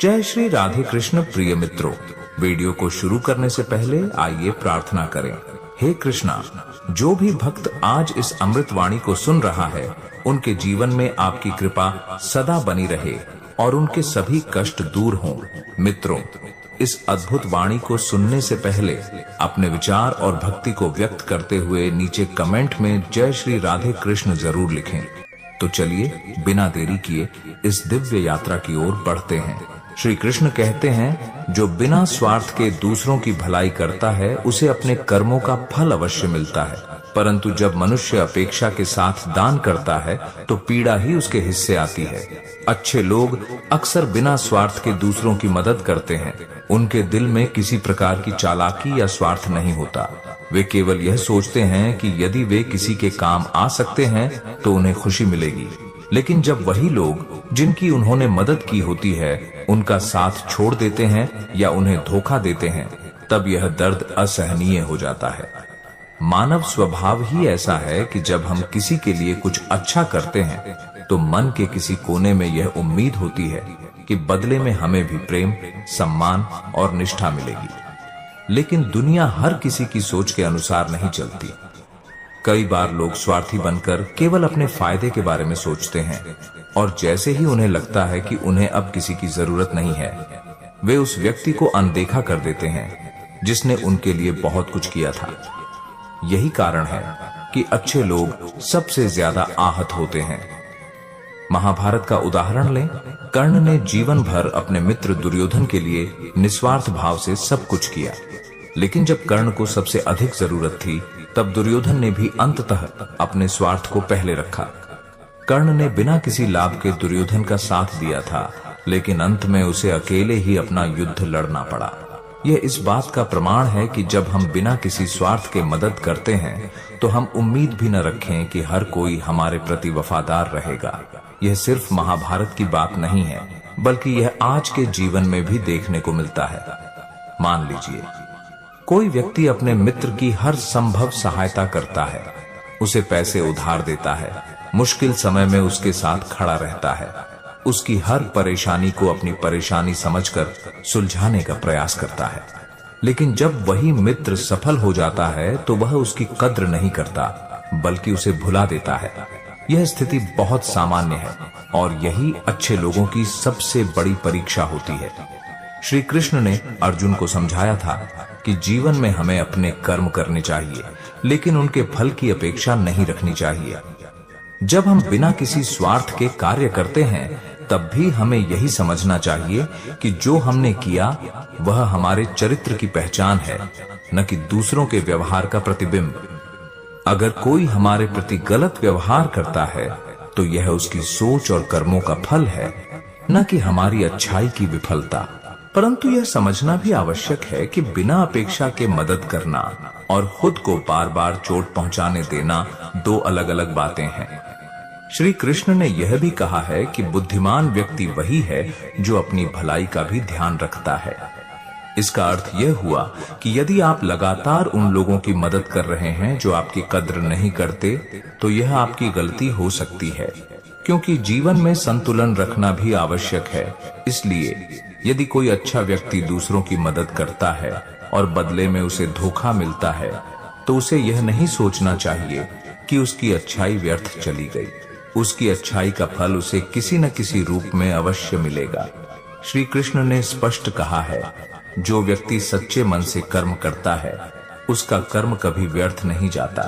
जय श्री राधे कृष्ण। प्रिय मित्रों, वीडियो को शुरू करने से पहले आइए प्रार्थना करें। हे कृष्णा, जो भी भक्त आज इस अमृत वाणी को सुन रहा है, उनके जीवन में आपकी कृपा सदा बनी रहे और उनके सभी कष्ट दूर हों। मित्रों, इस अद्भुत वाणी को सुनने से पहले अपने विचार और भक्ति को व्यक्त करते हुए नीचे कमेंट में जय श्री राधे कृष्ण जरूर लिखें। तो चलिए बिना देरी किए इस दिव्य यात्रा की ओर बढ़ते हैं। श्री कृष्ण कहते हैं, जो बिना स्वार्थ के दूसरों की भलाई करता है उसे अपने कर्मों का फल अवश्य मिलता है, परंतु जब मनुष्य अपेक्षा के साथ दान करता है तो पीड़ा ही उसके हिस्से आती है। अच्छे लोग अक्सर बिना स्वार्थ के दूसरों की मदद करते हैं। उनके दिल में किसी प्रकार की चालाकी या स्वार्थ नहीं होता। वे केवल यह सोचते हैं कि यदि वे किसी के काम आ सकते हैं तो उन्हें खुशी मिलेगी। लेकिन जब वही लोग जिनकी उन्होंने मदद की होती है उनका साथ छोड़ देते हैं या उन्हें धोखा देते हैं, तब यह दर्द असहनीय हो जाता है। मानव स्वभाव ही ऐसा है कि जब हम किसी के लिए कुछ अच्छा करते हैं तो मन के किसी कोने में यह उम्मीद होती है कि बदले में हमें भी प्रेम, सम्मान और निष्ठा मिलेगी। लेकिन दुनिया हर किसी की सोच के अनुसार नहीं चलती। कई बार लोग स्वार्थी बनकर केवल अपने फायदे के बारे में सोचते हैं और जैसे ही उन्हें लगता है कि उन्हें अब किसी की जरूरत नहीं है, वे उस व्यक्ति को अनदेखा कर देते हैं जिसने उनके लिए बहुत कुछ किया था। यही कारण है कि अच्छे लोग सबसे ज्यादा आहत होते हैं। महाभारत का उदाहरण लें। कर्ण ने जीवन भर अपने मित्र दुर्योधन के लिए निस्वार्थ भाव से सब कुछ किया, लेकिन जब कर्ण को सबसे अधिक जरूरत थी तब दुर्योधन ने भी अंततः अपने स्वार्थ को पहले रखा। कर्ण ने बिना किसी लाभ के दुर्योधन का साथ दिया था, लेकिन अंत में उसे अकेले ही अपना युद्ध लड़ना पड़ा। यह इस बात का प्रमाण है कि जब हम बिना किसी स्वार्थ के मदद करते हैं तो हम उम्मीद भी न रखें कि हर कोई हमारे प्रति वफादार रहेगा। यह सिर्फ महाभारत की बात नहीं है, बल्कि यह आज के जीवन में भी देखने को मिलता है। मान लीजिए, कोई व्यक्ति अपने मित्र की हर संभव सहायता करता है, उसे पैसे उधार देता है, मुश्किल समय में उसके साथ खड़ा रहता है, उसकी हर परेशानी को अपनी परेशानी समझकर सुलझाने का प्रयास करता है। लेकिन जब वही मित्र सफल हो जाता है तो वह उसकी कद्र नहीं करता, बल्कि उसे भुला देता है। यह स्थिति बहुत सामान्य है और यही अच्छे लोगों की सबसे बड़ी परीक्षा होती है। श्री कृष्ण ने अर्जुन को समझाया था कि जीवन में हमें अपने कर्म करने चाहिए, लेकिन उनके फल की अपेक्षा नहीं रखनी चाहिए। जब हम बिना किसी स्वार्थ के कार्य करते हैं तब भी हमें यही समझना चाहिए कि जो हमने किया वह हमारे चरित्र की पहचान है, न कि दूसरों के व्यवहार का प्रतिबिंब। अगर कोई हमारे प्रति गलत व्यवहार करता है तो यह उसकी सोच और कर्मों का फल है, न कि हमारी अच्छाई की विफलता। परंतु यह समझना भी आवश्यक है कि बिना अपेक्षा के मदद करना और खुद को बार बार चोट पहुंचाने देना दो अलग अलग बातें हैं। श्री कृष्ण ने यह भी कहा है कि बुद्धिमान व्यक्ति वही है जो अपनी भलाई का भी ध्यान रखता है। इसका अर्थ यह हुआ कि यदि आप लगातार उन लोगों की मदद कर रहे हैं जो आपकी कद्र नहीं करते, तो यह आपकी गलती हो सकती है, क्योंकि जीवन में संतुलन रखना भी आवश्यक है। इसलिए यदि कोई अच्छा व्यक्ति दूसरों की मदद करता है और बदले में उसे धोखा मिलता है, तो उसे यह नहीं सोचना चाहिए कि उसकी अच्छाई व्यर्थ चली गई। उसकी अच्छाई का फल उसे किसी न किसी रूप में अवश्य मिलेगा। श्री कृष्ण ने स्पष्ट कहा है, जो व्यक्ति सच्चे मन से कर्म करता है उसका कर्म कभी व्यर्थ नहीं जाता।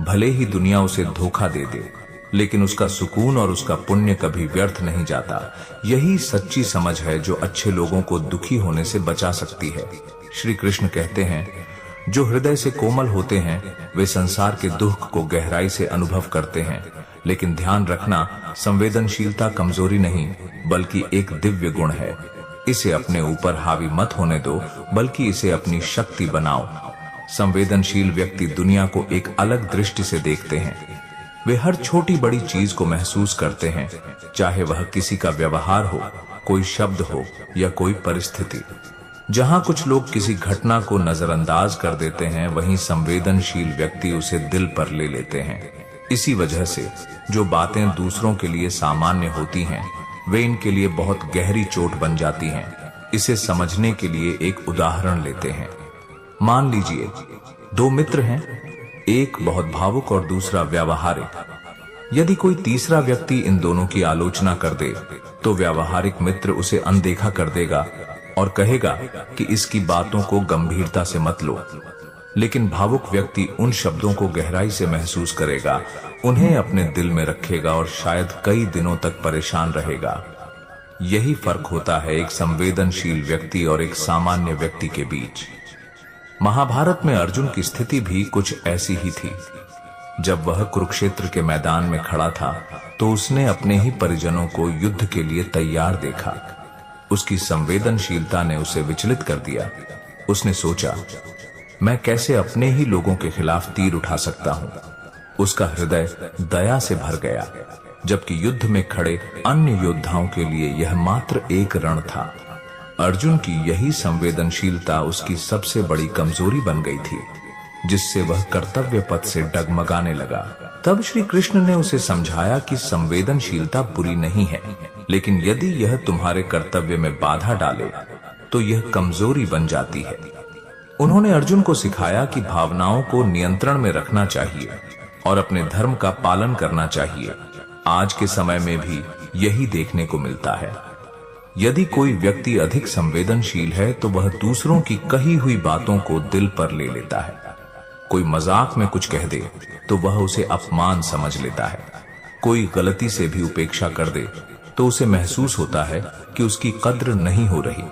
भले ही दुनिया उसे धोखा दे दे, लेकिन उसका सुकून और उसका पुण्य कभी व्यर्थ नहीं जाता। यही सच्ची समझ है जो अच्छे लोगों को दुखी होने से बचा सकती है। श्री कृष्ण कहते हैं, जो हृदय से कोमल होते हैं वे संसार के दुख को गहराई से अनुभव करते हैं। लेकिन ध्यान रखना, संवेदनशीलता कमजोरी नहीं बल्कि एक दिव्य गुण है। इसे अपने ऊपर हावी मत होने दो, बल्कि इसे अपनी शक्ति बनाओ। संवेदनशील व्यक्ति दुनिया को एक अलग दृष्टि से देखते हैं। वे हर छोटी बड़ी चीज को महसूस करते हैं, चाहे वह किसी का व्यवहार हो, कोई शब्द हो या कोई परिस्थिति। जहां कुछ लोग किसी घटना को नजरअंदाज कर देते हैं, वहीं संवेदनशील व्यक्ति उसे दिल पर ले लेते हैं। इसी वजह से जो बातें दूसरों के लिए सामान्य होती हैं वे इनके लिए बहुत गहरी चोट बन जाती हैं। इसे समझने के लिए एक उदाहरण लेते हैं। मान लीजिए दो मित्र हैं, एक बहुत भावुक और दूसरा व्यावहारिक। यदि कोई तीसरा व्यक्ति इन दोनों की आलोचना कर दे तो व्यावहारिक मित्र उसे अनदेखा कर देगा और कहेगा कि इसकी बातों को गंभीरता से मत लो। लेकिन भावुक व्यक्ति उन शब्दों को गहराई से महसूस करेगा, उन्हें अपने दिल में रखेगा और शायद कई दिनों तक परेशान रहेगा। यही फर्क होता है एक संवेदनशील व्यक्ति और एक सामान्य व्यक्ति के बीच। महाभारत में अर्जुन की स्थिति भी कुछ ऐसी ही थी। जब वह कुरुक्षेत्र के मैदान में खड़ा था तो उसने अपने ही परिजनों को युद्ध के लिए तैयार देखा। उसकी संवेदनशीलता ने उसे विचलित कर दिया। उसने सोचा, मैं कैसे अपने ही लोगों के खिलाफ तीर उठा सकता हूं। उसका हृदय दया से भर गया, जबकि युद्ध में खड़े अन्य योद्धाओं के लिए यह मात्र एक रण था। अर्जुन की यही संवेदनशीलता उसकी सबसे बड़ी कमजोरी बन गई थी, जिससे वह कर्तव्य पथ से डगमगाने लगा। तब श्री कृष्ण ने उसे समझाया कि संवेदनशीलता बुरी नहीं है, लेकिन यदि यह तुम्हारे कर्तव्य में बाधा डाले तो यह कमजोरी बन जाती है। उन्होंने अर्जुन को सिखाया कि भावनाओं को नियंत्रण में रखना चाहिए और अपने धर्म का पालन करना चाहिए। आज के समय में भी यही देखने को मिलता है। यदि कोई व्यक्ति अधिक संवेदनशील है तो वह दूसरों की कही हुई बातों को दिल पर ले लेता है। कोई मजाक में कुछ कह दे तो वह उसे अपमान समझ लेता है। कोई गलती से भी उपेक्षा कर दे तो उसे महसूस होता है कि उसकी कद्र नहीं हो रही।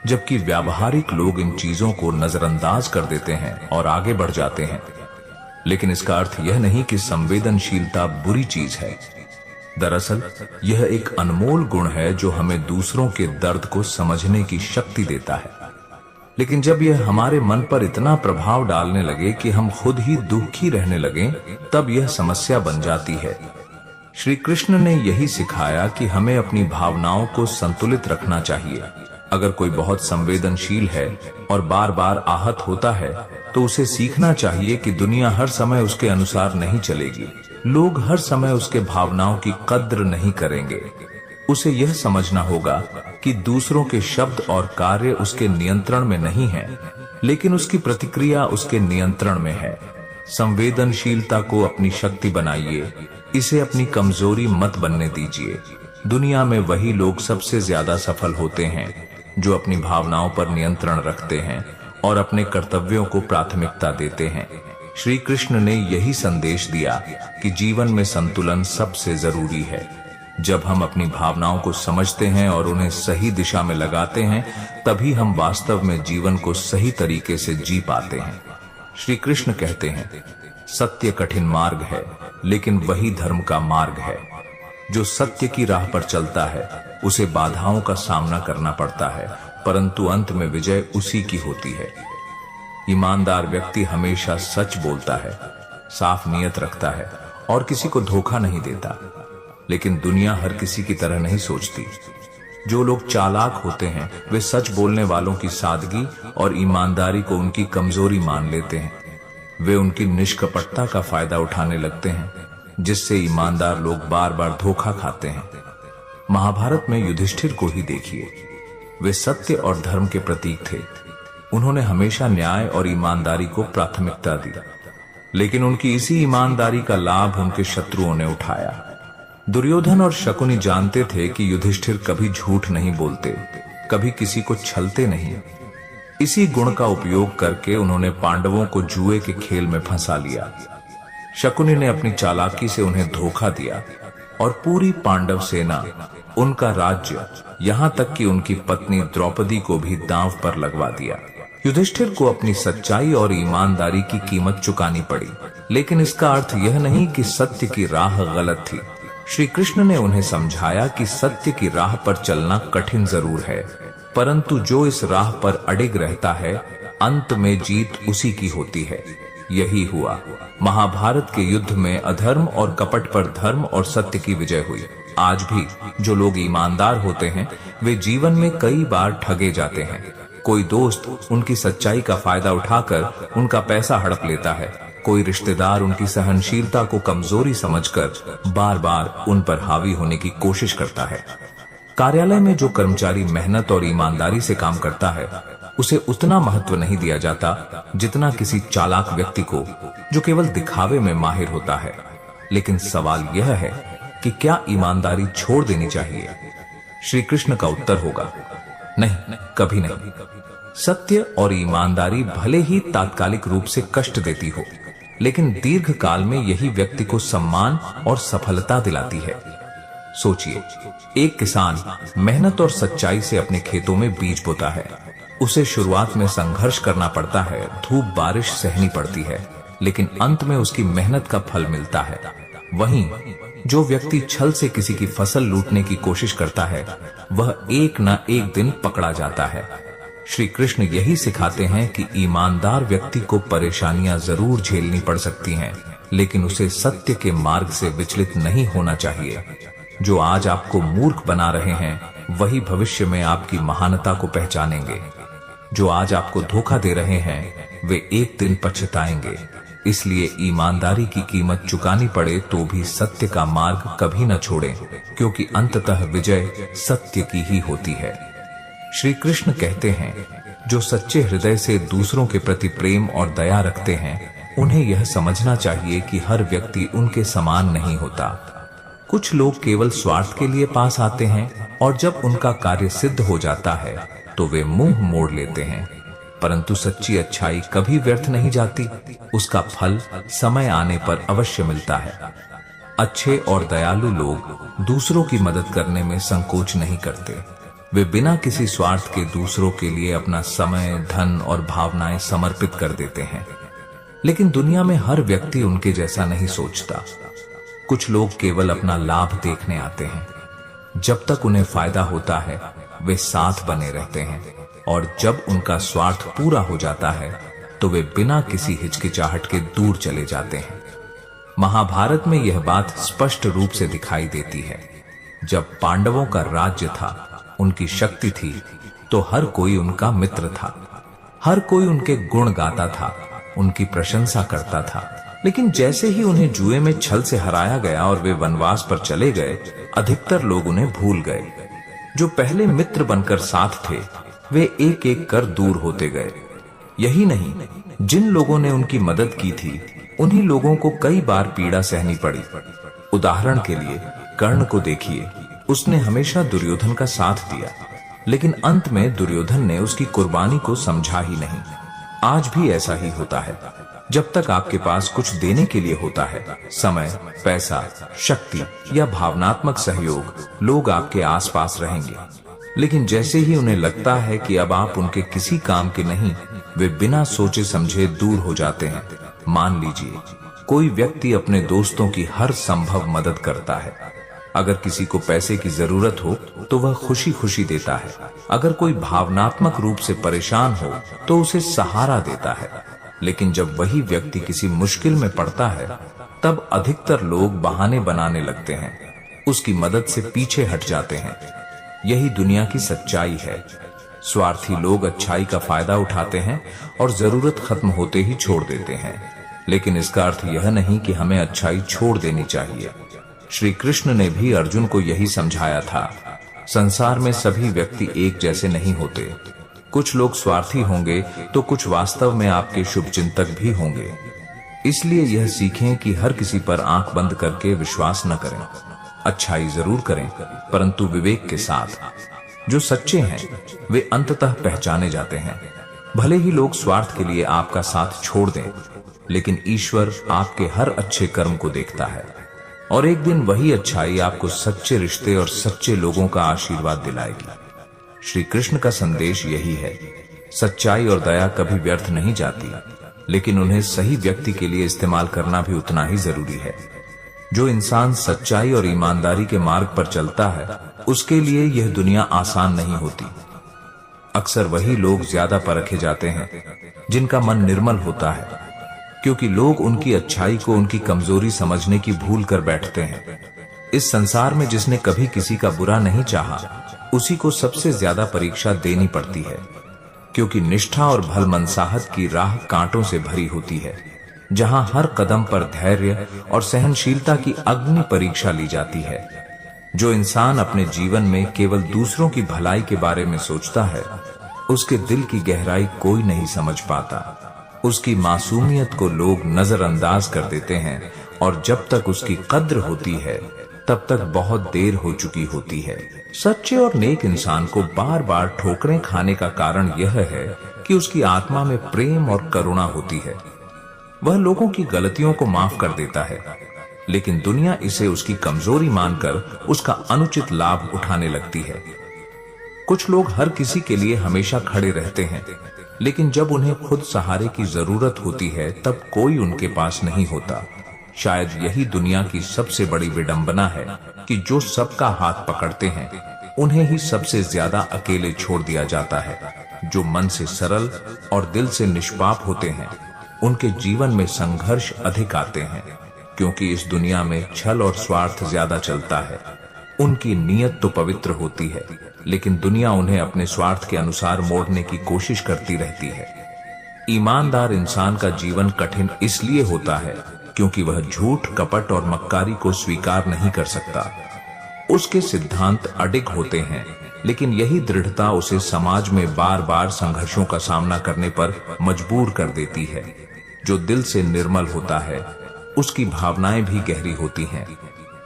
जबकि व्यावहारिक लोग इन चीजों को नजरअंदाज कर देते हैं और आगे बढ़ जाते हैं। लेकिन इसका अर्थ यह नहीं कि संवेदनशीलता बुरी चीज है। दरअसल यह एक अनमोल गुण है जो हमें दूसरों के दर्द को समझने की शक्ति देता है। लेकिन जब यह हमारे मन पर इतना प्रभाव डालने लगे कि हम खुद ही दुखी रहने लगें, तब यह समस्या बन जाती है। श्री कृष्ण ने यही सिखाया कि हमें अपनी भावनाओं को संतुलित रखना चाहिए। अगर कोई बहुत संवेदनशील है और बार बार आहत होता है तो उसे सीखना चाहिए कि दुनिया हर समय उसके अनुसार नहीं चलेगी। लोग हर समय उसके भावनाओं की कद्र नहीं करेंगे। उसे यह समझना होगा कि दूसरों के शब्द और कार्य उसके नियंत्रण में नहीं है, लेकिन उसकी प्रतिक्रिया उसके नियंत्रण में है। संवेदनशीलता को अपनी शक्ति बनाइए, इसे अपनी कमजोरी मत बनने दीजिए। दुनिया में वही लोग सबसे ज्यादा सफल होते हैं जो अपनी भावनाओं पर नियंत्रण रखते हैं और अपने कर्तव्यों को प्राथमिकता देते हैं। श्री कृष्ण ने यही संदेश दिया कि जीवन में संतुलन सबसे जरूरी है। जब हम अपनी भावनाओं को समझते हैं और उन्हें सही दिशा में लगाते हैं, तभी हम वास्तव में जीवन को सही तरीके से जी पाते हैं। श्री कृष्ण कहते हैं, सत्य कठिन मार्ग है, लेकिन वही धर्म का मार्ग है। जो सत्य की राह पर चलता है उसे बाधाओं का सामना करना पड़ता है, परंतु अंत में विजय उसी की होती है। ईमानदार व्यक्ति हमेशा सच बोलता है, साफ नीयत रखता है और किसी को धोखा नहीं देता। लेकिन दुनिया हर किसी की तरह नहीं सोचती। जो लोग चालाक होते हैं वे सच बोलने वालों की सादगी और ईमानदारी को उनकी कमजोरी मान लेते हैं। वे उनकी निष्कपटता का फायदा उठाने लगते हैं, जिससे ईमानदार लोग बार बार धोखा खाते हैं। महाभारत में युधिष्ठिर को ही देखिए। वे सत्य और धर्म के प्रतीक थे। उन्होंने हमेशा न्याय और ईमानदारी को प्राथमिकता दी, लेकिन उनकी इसी ईमानदारी का लाभ उनके शत्रुओं ने उठाया। दुर्योधन और शकुनी जानते थे कि युधिष्ठिर कभी झूठ नहीं बोलते, कभी किसी को छलते नहीं। इसी गुण का उपयोग करके उन्होंने पांडवों को जुए के खेल में फंसा लिया। शकुनी ने अपनी चालाकी से उन्हें धोखा दिया और पूरी पांडव सेना, उनका राज्य, यहाँ तक कि उनकी पत्नी द्रौपदी को भी दांव पर लगवा दिया। युधिष्ठिर को अपनी सच्चाई और ईमानदारी की कीमत चुकानी पड़ी, लेकिन इसका अर्थ यह नहीं कि सत्य की राह गलत थी। श्री कृष्ण ने उन्हें समझाया कि सत्य की राह पर चलना कठिन जरूर है, परंतु जो इस राह पर अडिग रहता है, अंत में जीत उसी की होती है। यही हुआ। महाभारत के युद्ध में अधर्म और कपट पर धर्म और सत्य की विजय हुई। आज भी जो लोग ईमानदार होते हैं वे जीवन में कई बार ठगे जाते हैं। कोई दोस्त उनकी सच्चाई का फायदा उठाकर उनका पैसा हड़प लेता है। कोई रिश्तेदार उनकी सहनशीलता को कमजोरी समझकर बार बार उन पर हावी होने की कोशिश करता है। कार्यालय में जो कर्मचारी मेहनत और ईमानदारी से काम करता है उसे उतना महत्व नहीं दिया जाता जितना किसी चालाक व्यक्ति को जो केवल दिखावे में माहिर होता है। लेकिन सवाल यह है कि क्या ईमानदारी छोड़ देनी चाहिए? श्री कृष्ण का उत्तर होगा नहीं, कभी नहीं। सत्य और ईमानदारी भले ही तात्कालिक रूप से कष्ट देती हो, लेकिन दीर्घ काल में यही व्यक्ति को सम्मान और सफलता दिलाती है। सोचिए, एक किसान मेहनत और सच्चाई से अपने खेतों में बीज बोता है। उसे शुरुआत में संघर्ष करना पड़ता है, धूप बारिश सहनी पड़ती है, लेकिन अंत में उसकी मेहनत का फल मिलता है। वहीं जो व्यक्ति छल से किसी की फसल लूटने की कोशिश करता है वह एक न एक दिन पकड़ा जाता है। श्री कृष्ण यही सिखाते हैं कि ईमानदार व्यक्ति को परेशानियां जरूर झेलनी पड़ सकती हैं, लेकिन उसे सत्य के मार्ग से विचलित नहीं होना चाहिए। जो आज आपको मूर्ख बना रहे हैं वही भविष्य में आपकी महानता को पहचानेंगे। जो आज आपको धोखा दे रहे हैं वे एक दिन पछताएंगे। इसलिए ईमानदारी की कीमत चुकानी पड़े तो भी सत्य का मार्ग कभी न छोड़ें, क्योंकि अंततः विजय सत्य की ही होती है। श्री कृष्ण कहते हैं, जो सच्चे हृदय से दूसरों के प्रति प्रेम और दया रखते हैं उन्हें यह समझना चाहिए कि हर व्यक्ति उनके समान नहीं होता। कुछ लोग केवल स्वार्थ के लिए पास आते हैं और जब उनका कार्य सिद्ध हो जाता है तो वे मुंह मोड़ लेते हैं, परंतु सच्ची अच्छाई कभी व्यर्थ नहीं जाती। उसका फल समय आने पर अवश्य मिलता है। अच्छे और दयालु लोग दूसरों की मदद करने में संकोच नहीं करते। वे बिना किसी स्वार्थ के दूसरों के लिए अपना समय, धन और भावनाएं समर्पित कर देते हैं। लेकिन दुनिया में हर व्यक्ति उनके जैसा नहीं सोचता। कुछ लोग केवल अपना लाभ देखने आते हैं। जब तक उन्हें फायदा होता है वे साथ बने रहते हैं, और जब उनका स्वार्थ पूरा हो जाता है तो वे बिना किसी हिचकिचाहट के दूर चले जाते हैं। महाभारत में यह बात स्पष्ट रूप से दिखाई देती है। जब पांडवों का राज्य था, उनकी शक्ति थी, तो हर कोई उनका मित्र था। हर कोई उनके गुण गाता था, उनकी प्रशंसा करता था। लेकिन जैसे ही उन्हें जुए में छल से हराया गया और वे वनवास पर चले गए, अधिकतर लोग उन्हें भूल गए। जो पहले मित्र बनकर साथ थे वे एक एक कर दूर होते गए। यही नहीं, जिन लोगों ने उनकी मदद की थी उन्हीं लोगों को कई बार पीड़ा सहनी पड़ी। उदाहरण के लिए कर्ण को देखिए, उसने हमेशा दुर्योधन का साथ दिया, लेकिन अंत में दुर्योधन ने उसकी कुर्बानी को समझा ही नहीं। आज भी ऐसा ही होता है। जब तक आपके पास कुछ देने के लिए होता है, समय, पैसा, शक्ति या भावनात्मक सहयोग, लोग आपके आसपास रहेंगे। लेकिन जैसे ही उन्हें लगता है कि अब आप उनके किसी काम के नहीं, वे बिना सोचे समझे दूर हो जाते हैं। मान लीजिए, कोई व्यक्ति अपने दोस्तों की हर संभव मदद करता है। अगर किसी को पैसे की जरूरत हो तो वह खुशी खुशी देता है। अगर कोई भावनात्मक रूप से परेशान हो तो उसे सहारा देता है। लेकिन जब वही व्यक्ति किसी मुश्किल में पड़ता है तब अधिकतर लोग बहाने बनाने लगते हैं, उसकी मदद से पीछे हट जाते हैं। यही दुनिया की सच्चाई है। स्वार्थी लोग अच्छाई का फायदा उठाते हैं और जरूरत खत्म होते ही छोड़ देते हैं। लेकिन इसका अर्थ यह नहीं कि हमें अच्छाई छोड़ देनी चाहिए। श्री कृष्ण ने भी अर्जुन को यही समझाया था। संसार में सभी व्यक्ति एक जैसे नहीं होते। कुछ लोग स्वार्थी होंगे तो कुछ वास्तव में आपके शुभचिंतक भी होंगे। इसलिए यह सीखें कि हर किसी पर आंख बंद करके विश्वास न करें। अच्छाई जरूर करें, परंतु विवेक के साथ। जो सच्चे हैं वे अंततः पहचाने जाते हैं। भले ही लोग स्वार्थ के लिए आपका साथ छोड़ दें, लेकिन ईश्वर आपके हर अच्छे कर्म को देखता है, और एक दिन वही अच्छाई आपको सच्चे रिश्ते और सच्चे लोगों का आशीर्वाद दिलाएगी। श्री कृष्ण का संदेश यही है, सच्चाई और दया कभी व्यर्थ नहीं जाती, लेकिन उन्हें सही व्यक्ति के लिए इस्तेमाल करना भी उतना ही जरूरी है। जो इंसान सच्चाई और ईमानदारी के मार्ग पर चलता है, उसके लिए यह दुनिया आसान नहीं होती। अक्सर वही लोग ज्यादा परखे जाते हैं जिनका मन निर्मल होता है, क्योंकि लोग उनकी अच्छाई को उनकी कमजोरी समझने की भूल कर बैठते हैं। इस संसार में जिसने कभी किसी का बुरा नहीं चाहा, उसी को सबसे ज्यादा परीक्षा देनी पड़ती है, क्योंकि निष्ठा और भलमनसाहत की राह कांटों से भरी होती है, जहां हर कदम पर धैर्य और सहनशीलता की अग्नि परीक्षा ली जाती है। जो इंसान अपने जीवन में केवल दूसरों की भलाई के बारे में सोचता है, उसके दिल की गहराई कोई नहीं समझ पाता। उसकी मासूमियत को लोग नजरअंदाज कर देते हैं और जब तक उसकी कद्र होती है तब तक बहुत देर हो चुकी होती है। सच्चे और नेक इंसान को बार बार ठोकरें खाने का कारण यह है कि उसकी आत्मा में प्रेम और करुणा होती है। वह लोगों की गलतियों को माफ कर देता है, लेकिन दुनिया इसे उसकी कमजोरी मानकर उसका अनुचित लाभ उठाने लगती है। कुछ लोग हर किसी के लिए हमेशा खड़े रहते हैं, लेकिन जब उन्हें खुद सहारे की जरूरत होती है तब कोई उनके पास नहीं होता। शायद यही दुनिया की सबसे बड़ी विडंबना है कि जो सबका हाथ पकड़ते हैं उन्हें ही सबसे ज्यादा अकेले छोड़ दिया जाता है। जो मन से सरल और दिल से निष्पाप होते हैं उनके जीवन में संघर्ष अधिक आते हैं, क्योंकि इस दुनिया में छल और स्वार्थ ज्यादा चलता है। उनकी नीयत तो पवित्र होती है, लेकिन दुनिया उन्हें अपने स्वार्थ के अनुसार मोड़ने की कोशिश करती रहती है। ईमानदार इंसान का जीवन कठिन इसलिए होता है क्योंकि वह झूठ, कपट और मक्कारी को स्वीकार नहीं कर सकता। उसके सिद्धांत अडिग होते हैं, लेकिन यही दृढ़ता उसे समाज में बार बार संघर्षों का सामना करने पर मजबूर कर देती है। जो दिल से निर्मल होता है उसकी भावनाएं भी गहरी होती हैं।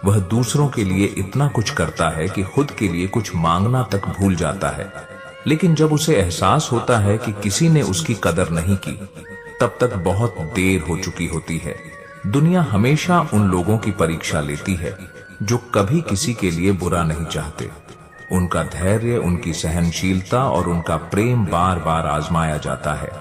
वह दूसरों के लिए इतना कुछ करता है कि खुद के लिए कुछ मांगना तक भूल जाता है। लेकिन जब उसे एहसास होता है कि किसी ने उसकी कदर नहीं की, तब तक बहुत देर हो चुकी होती है। दुनिया हमेशा उन लोगों की परीक्षा लेती है जो कभी किसी के लिए बुरा नहीं चाहते। उनका धैर्य, उनकी सहनशीलता और उनका प्रेम बार बार आजमाया जाता है,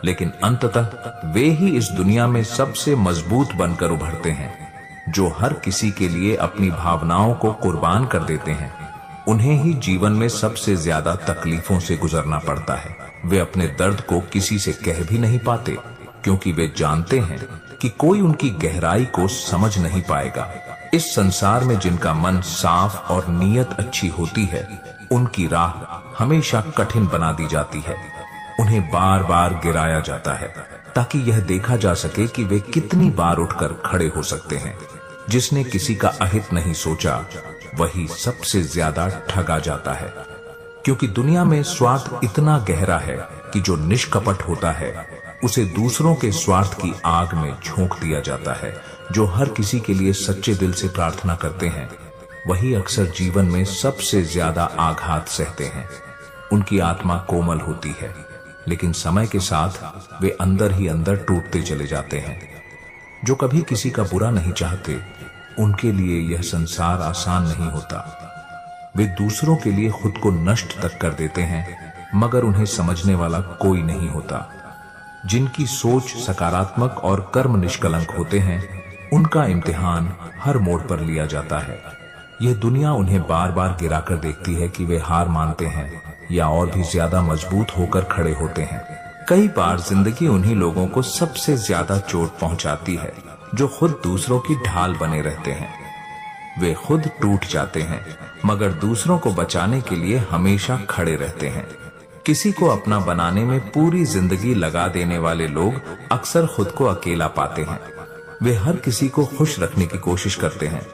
लेकिन अंततः वे ही इस दुनिया में सबसे मजबूत बनकर उभरते हैं। जो हर किसी के लिए अपनी भावनाओं को कुर्बान कर देते हैं उन्हें ही जीवन में सबसे ज्यादा तकलीफों से गुजरना पड़ता है। वे अपने दर्द को किसी से कह भी नहीं पाते, क्योंकि वे जानते हैं कि कोई उनकी गहराई को समझ नहीं पाएगा। इस संसार में जिनका मन साफ और नीयत अच्छी होती है, उनकी राह हमेशा कठिन बना दी जाती है। उन्हें बार बार गिराया जाता है ताकि यह देखा जा सके कि वे कितनी बार उठकर खड़े हो सकते हैं। जिसने किसी का अहित नहीं सोचा वही सबसे ज्यादा ठगा जाता है, क्योंकि दुनिया में स्वार्थ इतना गहरा है कि जो निष्कपट होता है उसे दूसरों के स्वार्थ की आग में झोंक दिया जाता है। जो हर किसी के लिए सच्चे दिल से प्रार्थना करते हैं वही अक्सर जीवन में सबसे ज्यादा आघात सहते हैं। उनकी आत्मा कोमल होती है, लेकिन समय के साथ वे अंदर ही अंदर टूटते चले जाते हैं। जो कभी किसी का बुरा नहीं चाहते, उनके लिए यह संसार आसान नहीं होता। वे दूसरों के लिए खुद को नष्ट तक कर देते हैं, मगर उन्हें समझने वाला कोई नहीं होता। जिनकी सोच सकारात्मक और कर्म निष्कलंक होते हैं, उनका इम्तिहान हर मोड़ पर लिया जाता है। यह दुनिया उन्हें बार बार गिराकर देखती है कि वे हार मानते हैं या और भी ज्यादा मजबूत होकर खड़े होते हैं। कई बार जिंदगी उन्हीं लोगों को सबसे ज्यादा चोट पहुंचाती है जो खुद दूसरों की ढाल बने रहते हैं। वे खुद टूट जाते हैं, मगर दूसरों को बचाने के लिए हमेशा खड़े रहते हैं। किसी को अपना बनाने में पूरी जिंदगी लगा देने वाले लोग अक्सर खुद को अकेला पाते हैं। वे हर किसी को खुश रखने की कोशिश करते हैं,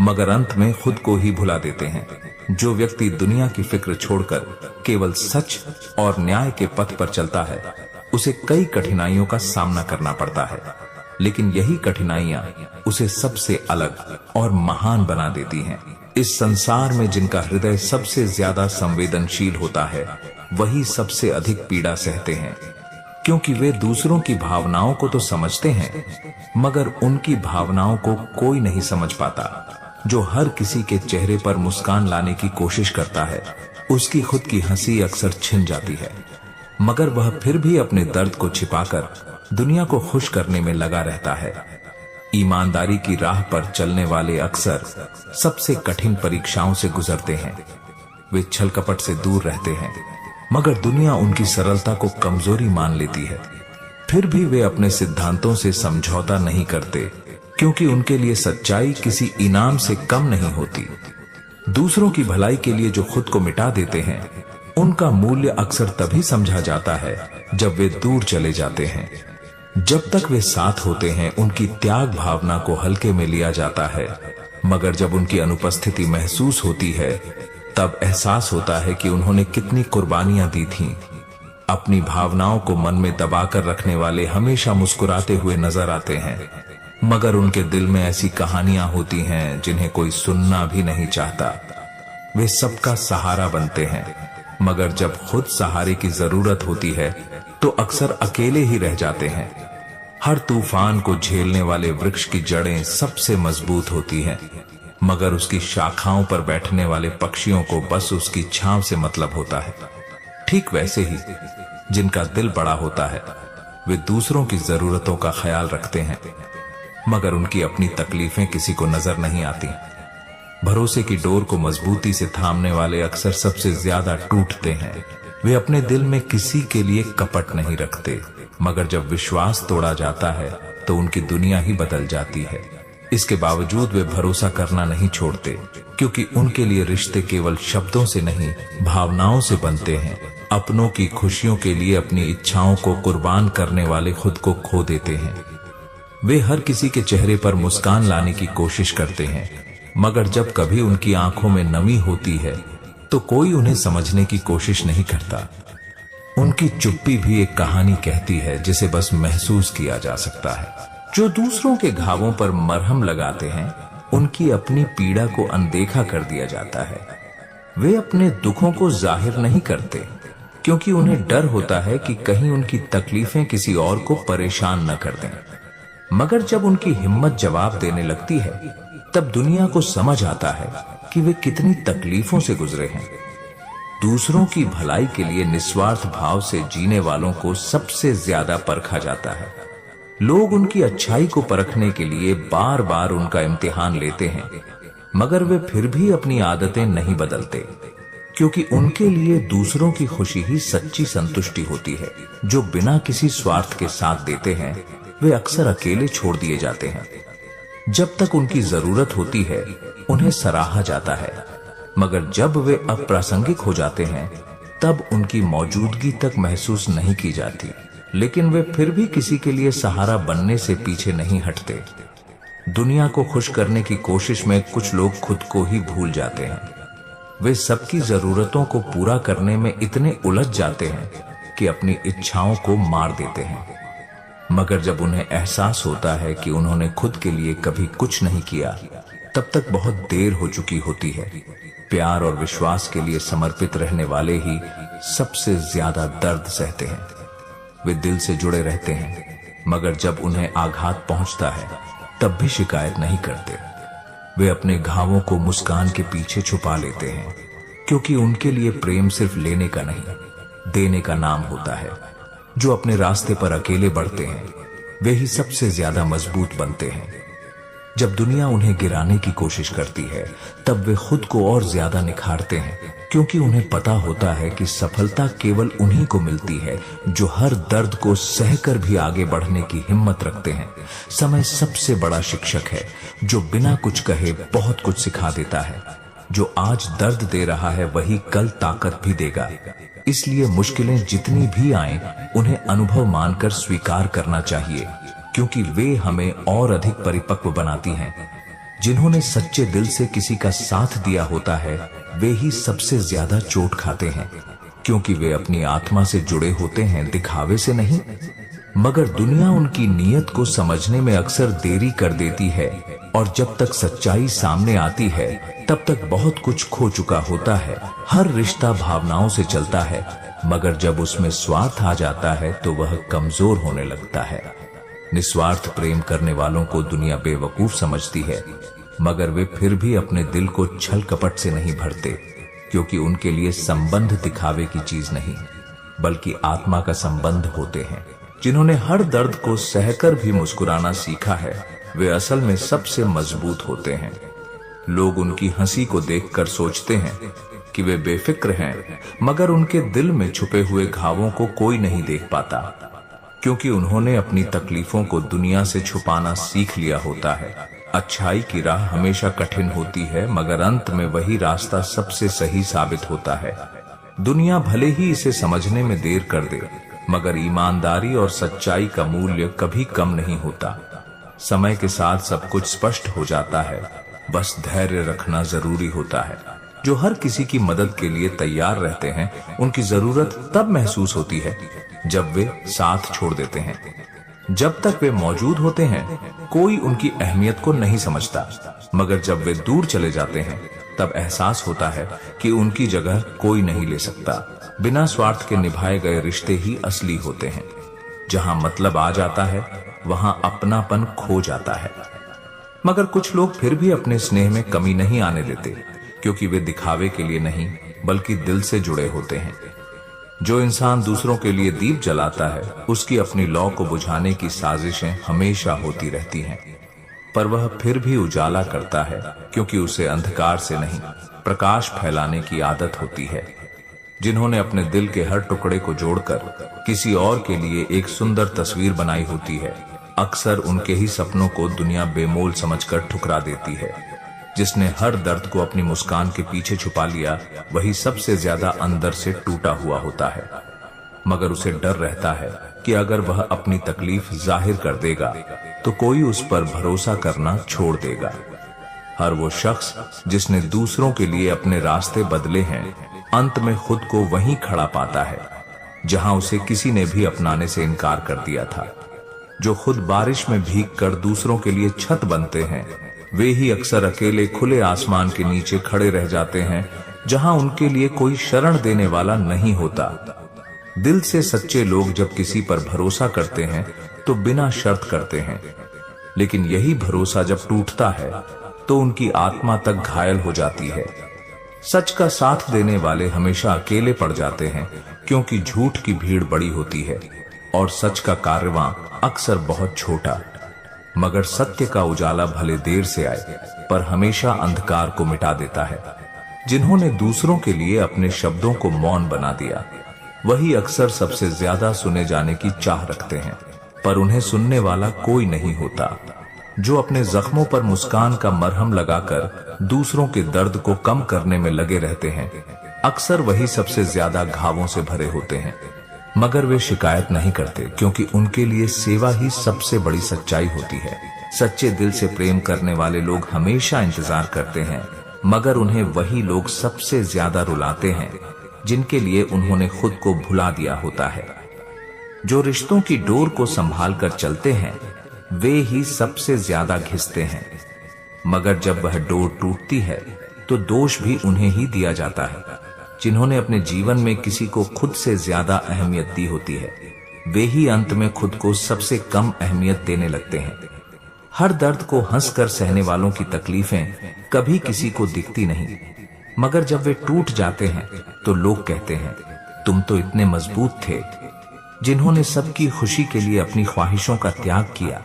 मगर अंत में खुद को ही भुला देते हैं। जो व्यक्ति दुनिया की फिक्र छोड़कर केवल सच और न्याय के पथ पर चलता है, उसे कई कठिनाइयों का सामना करना पड़ता है, लेकिन यही कठिनाइयां उसे सबसे अलग और महान बना देती हैं। इस संसार में जिनका हृदय सबसे ज्यादा संवेदनशील होता है, वही सबसे अधिक पीड़ा सहते हैं, क्योंकि वे दूसरों की भावनाओं को तो समझते हैं, मगर उनकी भावनाओं को कोई नहीं समझ पाता। जो हर किसी के चेहरे पर मुस्कान लाने की कोशिश करता है, उसकी खुद की हंसी अक्सर छिन जाती है, मगर वह फिर भी अपने दर्द को छिपाकर दुनिया को खुश करने में लगा रहता है। ईमानदारी की राह पर चलने वाले अक्सर सबसे कठिन परीक्षाओं से गुजरते हैं। वे छल कपट से दूर रहते हैं, मगर दुनिया उनकी सरलता को कमजोरी मान लेती है। फिर भी वे अपने सिद्धांतों से समझौता नहीं करते, क्योंकि उनके लिए सच्चाई किसी इनाम से कम नहीं होती। दूसरों की भलाई के लिए जो खुद को मिटा देते हैं, उनका मूल्य अक्सर तभी समझा जाता है जब वे दूर चले जाते हैं। जब तक वे साथ होते हैं, उनकी त्याग भावना को हल्के में लिया जाता है, मगर जब उनकी अनुपस्थिति महसूस होती है तब एहसास होता है कि उन्होंने कितनी कुर्बानियां दी थीं। अपनी भावनाओं को मन में दबाकर रखने वाले हमेशा मुस्कुराते हुए नजर आते हैं, मगर उनके दिल में ऐसी कहानियां होती हैं जिन्हें कोई सुनना भी नहीं चाहता। वे सबका सहारा बनते हैं, मगर जब खुद सहारे की जरूरत होती है तो अक्सर अकेले ही रह जाते हैं। हर तूफान को झेलने वाले वृक्ष की जड़ें सबसे मजबूत होती हैं, मगर उसकी शाखाओं पर बैठने वाले पक्षियों को बस उसकी छांव से मतलब होता है। ठीक वैसे ही जिनका दिल बड़ा होता है वे दूसरों की जरूरतों का ख्याल रखते हैं, मगर उनकी अपनी तकलीफें किसी को नजर नहीं आती। भरोसे की डोर को मजबूती से थामने वाले अक्सर सबसे ज्यादा टूटते हैं। वे अपने दिल में किसी के लिए कपट नहीं रखते, मगर जब विश्वास तोड़ा जाता है तो उनकी दुनिया ही बदल जाती है। इसके बावजूद वे भरोसा करना नहीं छोड़ते, क्योंकि उनके लिए रिश्ते केवल शब्दों से नहीं भावनाओं से बनते हैं। अपनों की खुशियों के लिए अपनी इच्छाओं को कुर्बान करने वाले खुद को खो देते हैं। वे हर किसी के चेहरे पर मुस्कान लाने की कोशिश करते हैं, मगर जब कभी उनकी आंखों में नमी होती है तो कोई उन्हें समझने की कोशिश नहीं करता। उनकी चुप्पी भी एक कहानी कहती है जिसे बस महसूस किया जा सकता है। जो दूसरों के घावों पर मरहम लगाते हैं उनकी अपनी पीड़ा को अनदेखा कर दिया जाता है। वे अपने दुखों को जाहिर नहीं करते, क्योंकि उन्हें डर होता है कि कहीं उनकी तकलीफें किसी और को परेशान न कर दें। मगर जब उनकी हिम्मत जवाब देने लगती है तब दुनिया को समझ आता है कि वे कितनी तकलीफों से गुजरे हैं। दूसरों की भलाई के लिए निस्वार्थ भाव से जीने वालों को सबसे ज्यादा परखा जाता है। लोग उनकी अच्छाई को परखने के लिए बार बार उनका इम्तिहान लेते हैं, मगर वे फिर भी अपनी आदतें नहीं बदलते, क्योंकि उनके लिए दूसरों की खुशी ही सच्ची संतुष्टि होती है। जो बिना किसी स्वार्थ के साथ देते हैं वे अक्सर अकेले छोड़ दिए जाते हैं। जब तक उनकी जरूरत होती है उन्हें सराहा जाता है, मगर जब वे अप्रासंगिक हो जाते हैं तब उनकी मौजूदगी तक महसूस नहीं की जाती। लेकिन वे फिर भी किसी के लिए सहारा बनने से पीछे नहीं हटते। दुनिया को खुश करने की कोशिश में कुछ लोग खुद को ही भूल जाते हैं। वे सबकी जरूरतों को पूरा करने में इतने उलझ जाते हैं कि अपनी इच्छाओं को मार देते हैं। मगर जब उन्हें एहसास होता है कि उन्होंने खुद के लिए कभी कुछ नहीं किया, तब तक बहुत देर हो चुकी होती है। प्यार और विश्वास के लिए समर्पित रहने वाले ही सबसे ज्यादा दर्द सहते हैं। वे दिल से जुड़े रहते हैं, मगर जब उन्हें आघात पहुंचता है तब भी शिकायत नहीं करते। वे अपने घावों को मुस्कान के पीछे छुपा लेते हैं, क्योंकि उनके लिए प्रेम सिर्फ लेने का नहीं, देने का नाम होता है। जो अपने रास्ते पर अकेले बढ़ते हैं वे ही सबसे ज्यादा मजबूत बनते हैं। जब दुनिया उन्हें गिराने की कोशिश करती है तब वे खुद को और ज्यादा निखारते हैं, क्योंकि उन्हें पता होता है कि सफलता केवल उन्हीं को मिलती है जो हर दर्द को सहकर भी आगे बढ़ने की हिम्मत रखते हैं। समय सबसे बड़ा शिक्षक है जो बिना कुछ कहे बहुत कुछ सिखा देता है। जो आज दर्द दे रहा है वही कल ताकत भी देगा। इसलिए मुश्किलें जितनी भी आएं, उन्हें अनुभव मानकर स्वीकार करना चाहिए, क्योंकि वे हमें और अधिक परिपक्व बनाती हैं। जिन्होंने सच्चे दिल से किसी का साथ दिया होता है वे ही सबसे ज्यादा चोट खाते हैं, क्योंकि वे अपनी आत्मा से जुड़े होते हैं, दिखावे से नहीं। मगर दुनिया उनकी नीयत को समझने में अक्सर देरी कर देती है, और जब तक सच्चाई सामने आती है तब तक बहुत कुछ खो चुका होता है। हर रिश्ता भावनाओं से चलता है, मगर जब उसमें स्वार्थ आ जाता है तो वह कमजोर होने लगता है। निस्वार्थ प्रेम करने वालों को दुनिया बेवकूफ समझती है, मगर वे फिर भी अपने दिल को छल कपट से नहीं भरते, क्योंकि उनके लिए संबंध दिखावे की चीज नहीं बल्कि आत्मा का संबंध होते हैं। जिन्होंने हर दर्द को सहकर भी मुस्कुराना सीखा है वे असल में सबसे मजबूत होते हैं। लोग उनकी हंसी को देखकर सोचते हैं कि वे बेफिक्र हैं, मगर उनके दिल में छुपे हुए घावों को कोई नहीं देख पाता, क्योंकि उन्होंने अपनी तकलीफों को दुनिया से छुपाना सीख लिया होता है। अच्छाई की राह हमेशा कठिन होती है, मगर अंत में वही रास्ता सबसे सही साबित होता है। दुनिया भले ही इसे समझने में देर कर दे, मगर ईमानदारी और सच्चाई का मूल्य कभी कम नहीं होता। समय के साथ सब कुछ स्पष्ट हो जाता है, बस धैर्य रखना जरूरी होता है। जो हर किसी की मदद के लिए तैयार रहते हैं, उनकी जरूरत तब महसूस होती है जब वे साथ छोड़ देते हैं। जब तक वे मौजूद होते हैं, कोई उनकी अहमियत को नहीं समझता, मगर जब वे दूर चले जाते हैं, तब एहसास होता है कि उनकी जगह कोई नहीं ले सकता। बिना स्वार्थ के निभाए गए रिश्ते ही असली होते हैं। जहां मतलब आ जाता है, वहां अपनापन खो जाता है। मगर कुछ लोग फिर भी अपने स्नेह में कमी नहीं आने देते, क्योंकि वे दिखावे के लिए नहीं, बल्कि दिल से जुड़े होते हैं। जो इंसान दूसरों के लिए दीप जलाता है, उसकी अपनी लौ को बुझाने की साजिशें हमेशा होती रहती हैं, पर वह फिर भी उजाला करता है, क्योंकि उसे अंधकार से नहीं, प्रकाश फैलाने की आदत होती है। जिन्होंने अपने दिल के हर टुकड़े को जोड़कर किसी और के लिए एक सुंदर तस्वीर बनाई होती है, अक्सर उनके ही सपनों को दुनिया बेमोल समझकर ठुकरा देती है। जिसने हर दर्द को अपनी मुस्कान के पीछे छुपा लिया, वही सबसे ज्यादा अंदर से टूटा हुआ होता है। मगर उसे डर रहता है कि अगर वह अपनी तकलीफ जाहिर कर देगा, तो कोई उस पर भरोसा करना छोड़ देगा। हर वो शख्स जिसने दूसरों के लिए अपने रास्ते बदले हैं, अंत में खुद को वहीं खड़ा पाता है जहां उसे किसी ने भी अपनाने से इनकार कर दिया था। जो खुद बारिश में भीगकर दूसरों के लिए छत बनते हैं, वे ही अक्सर अकेले खुले आसमान के नीचे खड़े रह जाते हैं, जहां उनके लिए कोई शरण देने वाला नहीं होता। दिल से सच्चे लोग जब किसी पर भरोसा करते हैं, तो बिना शर्त करते हैं, लेकिन यही भरोसा जब टूटता है, तो उनकी आत्मा तक घायल हो जाती है। सच का साथ देने वाले हमेशा अकेले पड़ जाते हैं, क्योंकि झूठ की भीड़ बड़ी होती है और सच का कारवां अक्सर बहुत छोटा। मगर सत्य का उजाला भले देर से आए, पर हमेशा अंधकार को मिटा देता है। जिन्होंने दूसरों के लिए अपने शब्दों को मौन बना दिया, वही अक्सर सबसे ज्यादा सुने जाने की चाह रखते हैं, पर उन्हें सुनने वाला कोई नहीं होता। जो अपने जख्मों पर मुस्कान का मरहम लगाकर दूसरों के दर्द को कम करने में लगे रहते हैं, अक्सर वही सबसे ज्यादा घावों से भरे होते हैं। मगर वे शिकायत नहीं करते, क्योंकि उनके लिए सेवा ही सबसे बड़ी सच्चाई होती है। सच्चे दिल से प्रेम करने वाले लोग हमेशा इंतजार करते हैं, मगर उन्हें वही लोग सबसे ज्यादा रुलाते हैं जिनके लिए उन्होंने खुद को भुला दिया होता है। जो रिश्तों की डोर को संभाल कर चलते हैं, वे ही सबसे ज्यादा घिसते हैं, मगर जब वह डोर टूटती है, तो दोष भी उन्हें ही दिया जाता है। जिन्होंने अपने जीवन में किसी को खुद से ज्यादा अहमियत दी होती है, वे ही अंत में खुद को सबसे कम अहमियत देने लगते हैं। हर दर्द को हंसकर सहने वालों की तकलीफें कभी किसी को दिखती नहीं, मगर जब वे टूट जाते हैं, तो लोग कहते हैं, तुम तो इतने मजबूत थे। जिन्होंने सबकी खुशी के लिए अपनी ख्वाहिशों का त्याग किया,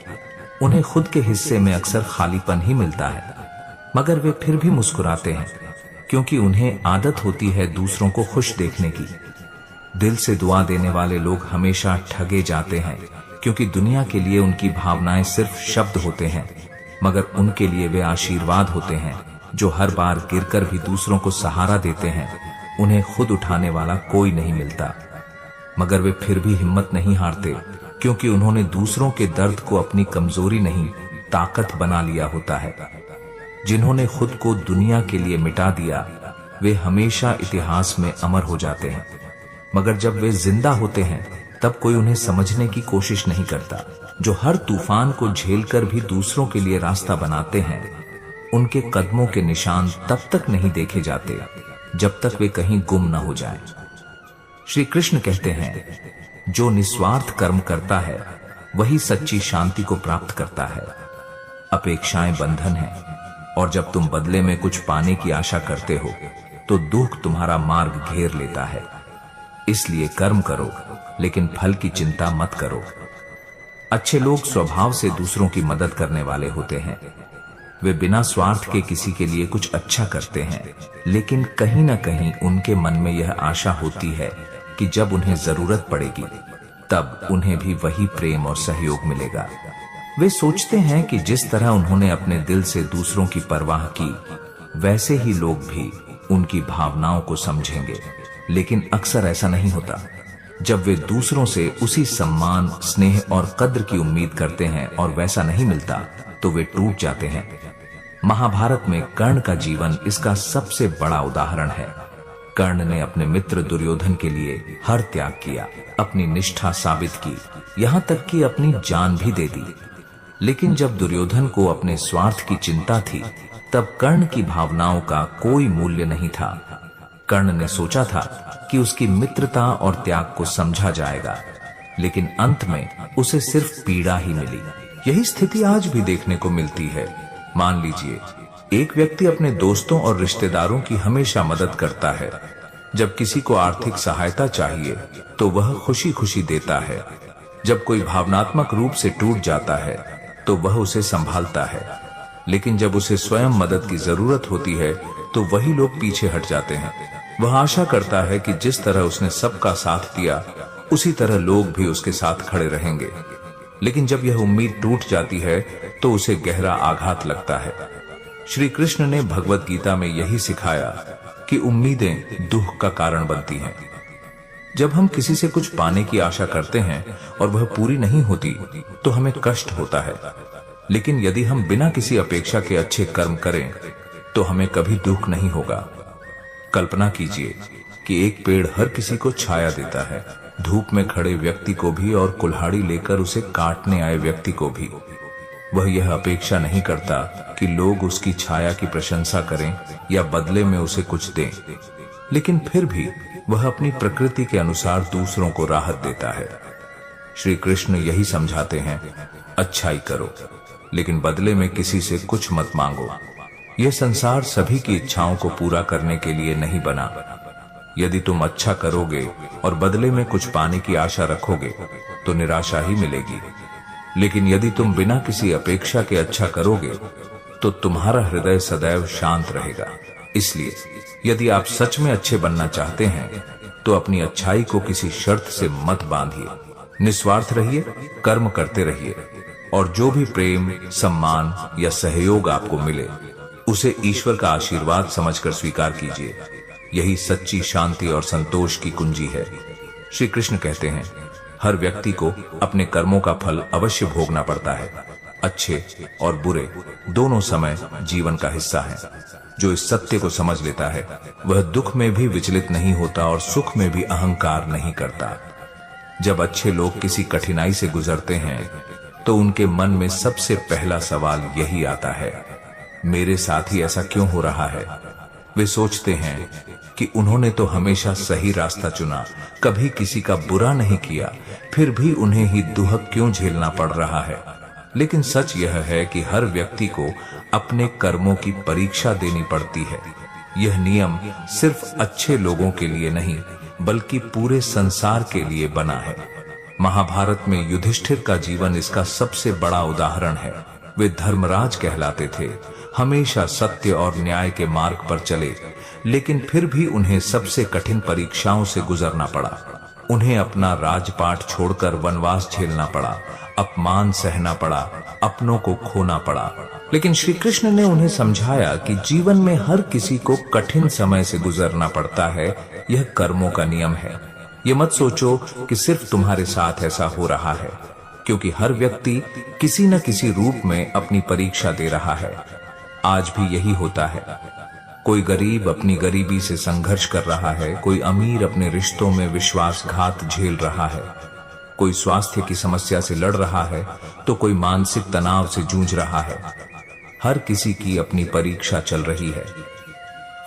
उन्हें खुद के हिस्से में अक्सर खालीपन ही मिलता है, मगर वे फिर भी मुस्कुराते हैं, क्योंकि उन्हें आदत होती है दूसरों को खुश देखने की। दिल से दुआ देने वाले लोग हमेशा ठगे जाते हैं, क्योंकि दुनिया के लिए उनकी भावनाएं सिर्फ शब्द होते हैं, मगर उनके लिए वे आशीर्वाद होते हैं। जो हर बार गिरकर भी दूसरों को सहारा देते हैं, उन्हें खुद उठाने वाला कोई नहीं मिलता, मगर वे फिर भी हिम्मत नहीं हारते, क्योंकि उन्होंने दूसरों के दर्द को अपनी कमजोरी नहीं, ताकत बना लिया होता है। जिन्होंने खुद को दुनिया के लिए मिटा दिया, वे हमेशा इतिहास में अमर हो जाते हैं, मगर जब वे जिंदा होते हैं, तब कोई उन्हें समझने की कोशिश नहीं करता। जो हर तूफान को झेलकर भी दूसरों के लिए रास्ता बनाते हैं, उनके कदमों के निशान तब तक नहीं देखे जाते जब तक वे कहीं गुम न हो जाएं। श्री कृष्ण कहते हैं, जो निस्वार्थ कर्म करता है, वही सच्ची शांति को प्राप्त करता है। अपेक्षाएं बंधन है, और जब तुम बदले में कुछ पाने की आशा करते हो, तो दुख तुम्हारा मार्ग घेर लेता है। इसलिए कर्म करो, लेकिन फल की चिंता मत करो। अच्छे लोग स्वभाव से दूसरों की मदद करने वाले होते हैं। वे बिना स्वार्थ के किसी के लिए कुछ अच्छा करते हैं, लेकिन कहीं ना कहीं उनके मन में यह आशा होती है कि जब उन्हें जरूरत पड़ेगी, तब उन्हें भी वही प्रेम और सहयोग मिलेगा। वे सोचते हैं कि जिस तरह उन्होंने अपने दिल से दूसरों की परवाह की, वैसे ही लोग भी उनकी भावनाओं को समझेंगे, लेकिन अक्सर ऐसा नहीं होता। जब वे दूसरों से उसी सम्मान, स्नेह और कद्र की उम्मीद करते हैं और वैसा नहीं मिलता, तो वे टूट जाते हैं। महाभारत में कर्ण का जीवन इसका सबसे बड़ा उदाहरण है। कर्ण ने अपने मित्र दुर्योधन के लिए हर त्याग किया, अपनी निष्ठा साबित की, यहाँ तक कि अपनी जान भी दे दी। लेकिन जब दुर्योधन को अपने स्वार्थ की चिंता थी, तब कर्ण की भावनाओं का कोई मूल्य नहीं था। कर्ण ने सोचा था कि उसकी मित्रता और त्याग को समझा जाएगा, लेकिन अंत में उसे सिर्फ पीड़ा ही मिली। यही स्थिति आज भी देखने को मिलती है। मान लीजिए, एक व्यक्ति अपने दोस्तों और रिश्तेदारों की हमेशा मदद करता है। जब किसी को आर्थिक सहायता चाहिए तो वह खुशी खुशी देता है। जब कोई भावनात्मक रूप से टूट जाता है तो वह उसे संभालता है। लेकिन जब उसे स्वयं मदद की जरूरत होती है तो वही लोग पीछे हट जाते हैं। वह आशा करता है कि जिस तरह उसने सबका साथ दिया, उसी तरह लोग भी उसके साथ खड़े रहेंगे। लेकिन जब यह उम्मीद टूट जाती है तो उसे गहरा आघात लगता है। श्री कृष्ण ने भगवत गीता में यही सिखाया कि उम्मीदें दुख का कारण बनती हैं। जब हम किसी से कुछ पाने की आशा करते हैं और वह पूरी नहीं होती तो हमें कष्ट होता है। लेकिन यदि हम बिना किसी अपेक्षा के अच्छे कर्म करें तो हमें कभी दुख नहीं होगा। कल्पना कीजिए कि एक पेड़ हर किसी को छाया देता है, धूप में खड़े व्यक्ति को भी और कुल्हाड़ी लेकर उसे काटने आए व्यक्ति को भी। वह यह अपेक्षा नहीं करता कि लोग उसकी छाया की प्रशंसा करें या बदले में उसे कुछ दें, लेकिन फिर भी वह अपनी प्रकृति के अनुसार दूसरों को राहत देता है। श्री कृष्ण यही समझाते हैं, अच्छाई करो लेकिन बदले में किसी से कुछ मत मांगो। यह संसार सभी की इच्छाओं को पूरा करने के लिए नहीं बना। यदि तुम अच्छा करोगे और बदले में कुछ पाने की आशा रखोगे तो निराशा ही मिलेगी। लेकिन यदि तुम बिना किसी अपेक्षा के अच्छा करोगे तो तुम्हारा हृदय सदैव शांत रहेगा। इसलिए यदि आप सच में अच्छे बनना चाहते हैं तो अपनी अच्छाई को किसी शर्त से मत बांधिए। निस्वार्थ रहिए, कर्म करते रहिए और जो भी प्रेम, सम्मान या सहयोग आपको मिले उसे ईश्वर का आशीर्वाद समझकर स्वीकार कीजिए। यही सच्ची शांति और संतोष की कुंजी है। श्री कृष्ण कहते हैं, हर व्यक्ति को अपने कर्मों का फल अवश्य भोगना पड़ता है। अच्छे और बुरे दोनों समय जीवन का हिस्सा है। जो इस सत्य को समझ लेता है वह दुख में भी विचलित नहीं होता और सुख में भी अहंकार नहीं करता। जब अच्छे लोग किसी कठिनाई से गुजरते हैं तो उनके मन में सबसे पहला सवाल यही आता है, मेरे साथ ही ऐसा क्यों हो रहा है। वे सोचते हैं कि उन्होंने तो हमेशा सही रास्ता चुना, कभी किसी का बुरा नहीं किया, फिर भी उन्हें ही दुख क्यों झेलना पड़ रहा है। लेकिन सच यह है कि हर व्यक्ति को अपने कर्मों की परीक्षा देनी पड़ती है। यह नियम सिर्फ अच्छे लोगों के लिए नहीं बल्कि पूरे संसार के लिए बना है। महाभारत में युधिष्ठिर का जीवन इसका सबसे बड़ा उदाहरण है। वे धर्मराज कहलाते थे, हमेशा सत्य और न्याय के मार्ग पर चले, लेकिन फिर भी उन्हें सबसे कठिन परीक्षाओं से गुजरना पड़ा। उन्हें अपना राजपाट छोड़कर वनवास झेलना पड़ा, अपमान सहना पड़ा, अपनों को खोना पड़ा। लेकिन श्री कृष्ण ने उन्हें समझाया कि जीवन में हर किसी को कठिन समय से गुजरना पड़ता है, यह कर्मों का नियम है। ये मत सोचो कि सिर्फ तुम्हारे साथ ऐसा हो रहा है, क्योंकि हर व्यक्ति किसी न किसी रूप में अपनी परीक्षा दे रहा है। आज भी यही होता है। कोई गरीब अपनी गरीबी से संघर्ष कर रहा है, कोई अमीर अपने रिश्तों में विश्वासघात झेल रहा है, कोई स्वास्थ्य की समस्या से लड़ रहा है तो कोई मानसिक तनाव से जूझ रहा है। हर किसी की अपनी परीक्षा चल रही है।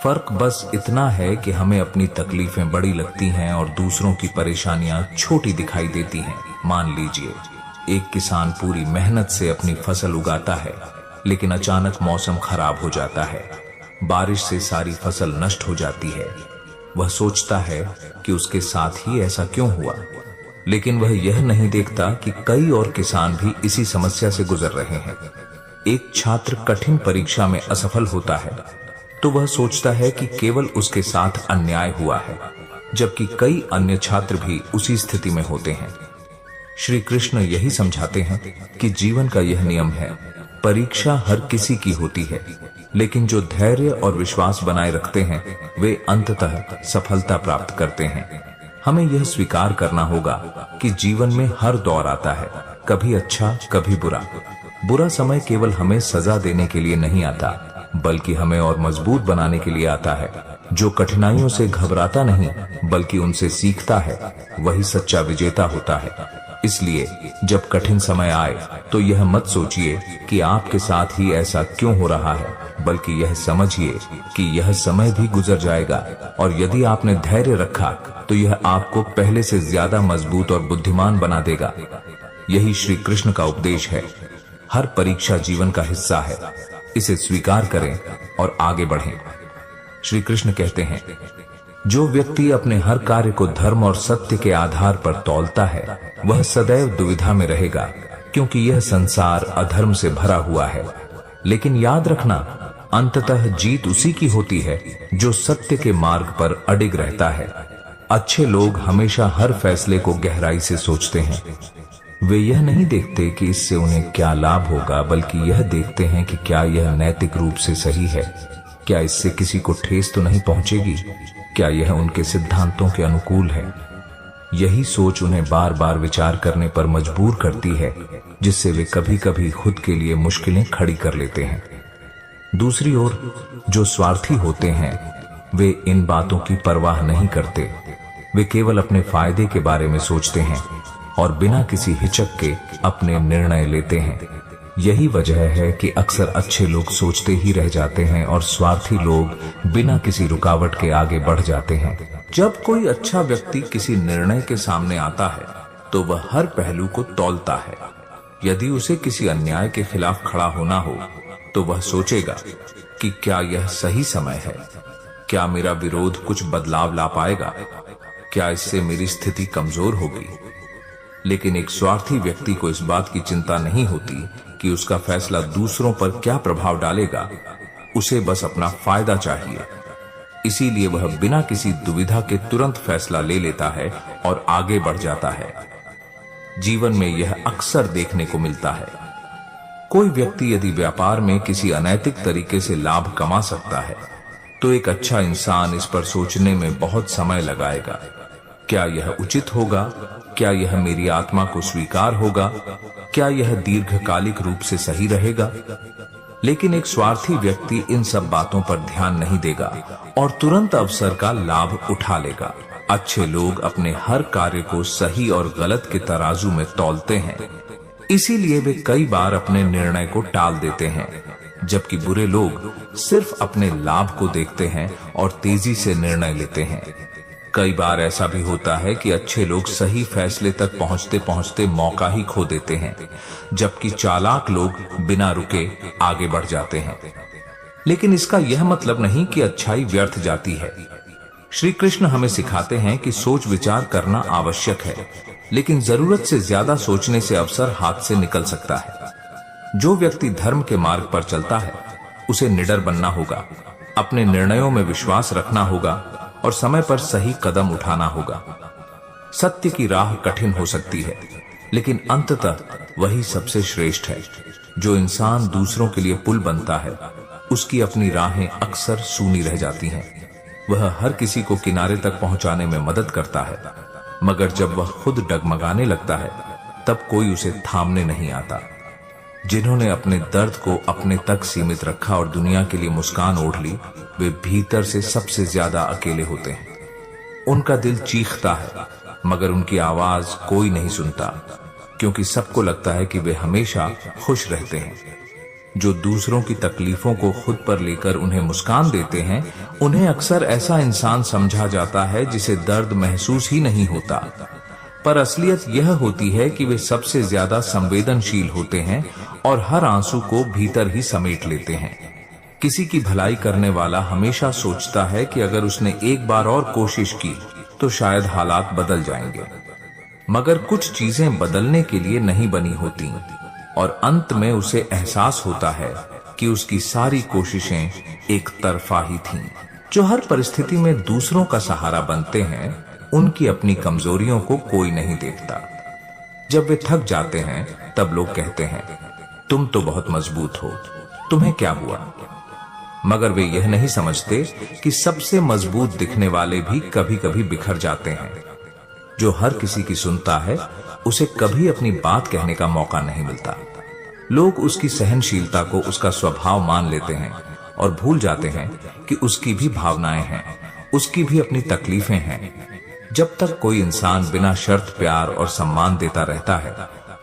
फर्क बस इतना है कि हमें अपनी तकलीफें बड़ी लगती हैं और दूसरों की परेशानियां छोटी दिखाई देती हैं। मान लीजिए, एक किसान पूरी मेहनत से अपनी फसल उगाता है, लेकिन अचानक मौसम खराब हो जाता है। बारिश से सारी फसल नष्ट हो जाती है। वह सोचता है कि उसके साथ ही ऐसा क्यों हुआ, लेकिन वह यह नहीं देखता कि कई और किसान भी इसी समस्या से गुजर रहे हैं। एक छात्र कठिन परीक्षा में असफल होता है तो वह सोचता है कि केवल उसके साथ अन्याय हुआ है, जबकि कई अन्य छात्र भी उसी स्थिति में होते हैं। श्री कृष्ण यही समझाते हैं कि जीवन का यह नियम है, परीक्षा हर किसी की होती है, लेकिन जो धैर्य और विश्वास बनाए रखते हैं वे अंततः सफलता प्राप्त करते हैं। हमें यह स्वीकार करना होगा कि जीवन में हर दौर आता है, कभी अच्छा कभी बुरा। बुरा समय केवल हमें सजा देने के लिए नहीं आता, बल्कि हमें और मजबूत बनाने के लिए आता है। जो कठिनाइयों से घबराता नहीं बल्कि उनसे सीखता है, वही सच्चा विजेता होता है। इसलिए जब कठिन समय आए तो यह मत सोचिए कि आपके साथ ही ऐसा क्यों हो रहा है, बल्कि यह समझिए कि यह समय भी गुजर जाएगा, और यदि आपने धैर्य रखा तो यह आपको पहले से ज्यादा मजबूत और बुद्धिमान बना देगा। यही श्री कृष्ण का उपदेश है। हर परीक्षा जीवन का हिस्सा है, इसे स्वीकार करें और आगे बढ़ें। श्री कृष्ण कहते हैं, जो व्यक्ति अपने हर कार्य को धर्म और सत्य के आधार पर तौलता है, वह सदैव दुविधा में रहेगा, क्योंकि यह संसार अधर्म से भरा हुआ है। लेकिन याद रखना, अंततः जीत उसी की होती है जो सत्य के मार्ग पर अडिग रहता है। अच्छे लोग हमेशा हर फैसले को गहराई से सोचते हैं। वे यह नहीं देखते कि इससे उन्हें क्या लाभ होगा, बल्कि यह देखते हैं कि क्या यह नैतिक रूप से सही है, क्या इससे किसी को ठेस तो नहीं पहुंचेगी, क्या यह उनके सिद्धांतों के अनुकूल है। यही सोच उन्हें बार बार विचार करने पर मजबूर करती है, जिससे वे कभी कभी खुद के लिए मुश्किलें खड़ी कर लेते हैं। दूसरी ओर जो स्वार्थी होते हैं, वे इन बातों की परवाह नहीं करते। वे केवल अपने फायदे के बारे में सोचते हैं और बिना किसी हिचक के अपने निर्णय लेते हैं। यही वजह है कि अक्सर अच्छे लोग सोचते ही रह जाते हैं और स्वार्थी लोग बिना किसी रुकावट के आगे बढ़ जाते हैं। जब कोई अच्छा व्यक्ति किसी निर्णय के सामने आता है तो वह हर पहलू को तौलता है। यदि उसे किसी अन्याय के खिलाफ खड़ा होना हो तो वह सोचेगा कि क्या यह सही समय है, क्या मेरा विरोध कुछ बदलाव ला पाएगा, क्या इससे मेरी स्थिति कमजोर होगी। लेकिन एक स्वार्थी व्यक्ति को इस बात की चिंता नहीं होती कि उसका फैसला दूसरों पर क्या प्रभाव डालेगा। उसे बस अपना फायदा चाहिए। इसीलिए वह बिना किसी दुविधा के तुरंत फैसला ले लेता है और आगे बढ़ जाता है। जीवन में यह अक्सर देखने को मिलता है। कोई व्यक्ति यदि व्यापार में किसी अनैतिक तरीके से लाभ कमा सकता है तो एक अच्छा इंसान इस पर सोचने में बहुत समय लगाएगा। क्या यह उचित होगा, क्या यह मेरी आत्मा को स्वीकार होगा, क्या यह दीर्घकालिक रूप से सही रहेगा। लेकिन एक स्वार्थी व्यक्ति इन सब बातों पर ध्यान नहीं देगा और तुरंत अवसर का लाभ उठा लेगा। अच्छे लोग अपने हर कार्य को सही और गलत के तराजू में तौलते हैं, इसीलिए वे कई बार अपने निर्णय को टाल देते हैं, जबकि बुरे लोग सिर्फ अपने लाभ को देखते हैं और तेजी से निर्णय लेते हैं। कई बार ऐसा भी होता है कि अच्छे लोग सही फैसले तक पहुंचते पहुंचते मौका ही खो देते हैं, जबकि चालाक लोग बिना रुके आगे बढ़ जाते हैं। लेकिन इसका यह मतलब नहीं कि अच्छाई व्यर्थ जाती है। श्री कृष्ण हमें सिखाते हैं कि सोच विचार करना आवश्यक है, लेकिन जरूरत से ज्यादा सोचने से अवसर हाथ से निकल सकता है। जो व्यक्ति धर्म के मार्ग पर चलता है, उसे निडर बनना होगा, अपने निर्णयों में विश्वास रखना होगा और समय पर सही कदम उठाना होगा। सत्य की राह कठिन हो सकती है, लेकिन अंततः वही सबसे श्रेष्ठ है। जो इंसान दूसरों के लिए पुल बनता है, उसकी अपनी राहें अक्सर सूनी रह जाती हैं। वह हर किसी को किनारे तक पहुंचाने में मदद करता है, मगर जब वह खुद डगमगाने लगता है, तब कोई उसे थामने नहीं आता। जिन्होंने अपने दर्द को अपने तक सीमित रखा और दुनिया के लिए मुस्कान ओढ़ ली, वे भीतर से सबसे ज्यादा अकेले होते हैं। उनका दिल चीखता है, मगर उनकी आवाज कोई नहीं सुनता, क्योंकि सबको लगता है कि वे हमेशा खुश रहते हैं। जो दूसरों की तकलीफों को खुद पर लेकर उन्हें मुस्कान देते हैं, उन्हें अक्सर ऐसा इंसान समझा जाता है जिसे दर्द महसूस ही नहीं होता। पर असलियत यह होती है कि वे सबसे ज्यादा संवेदनशील होते हैं और हर आंसू को भीतर ही समेट लेते हैं। किसी की भलाई करने वाला हमेशा सोचता है कि अगर उसने एक बार और कोशिश की तो शायद हालात बदल जाएंगे, मगर कुछ चीजें बदलने के लिए नहीं बनी होती और अंत में उसे एहसास होता है कि उसकी सारी कोशिशें एक तरफा ही थीं। जो हर परिस्थिति में दूसरों का सहारा बनते हैं, उनकी अपनी कमजोरियों को कोई नहीं देखता। जब वे थक जाते हैं, तब लोग कहते हैं, तुम तो बहुत मजबूत हो, तुम्हें क्या हुआ। मगर वे यह नहीं समझते कि सबसे मजबूत दिखने वाले भी कभी कभी बिखर जाते हैं। जो हर किसी की सुनता है, उसे कभी अपनी बात कहने का मौका नहीं मिलता। लोग उसकी सहनशीलता को उसका स्वभाव मान लेते हैं और भूल जाते हैं कि उसकी भी भावनाएं हैं, उसकी भी अपनी तकलीफें हैं। जब तक कोई इंसान बिना शर्त प्यार और सम्मान देता रहता है,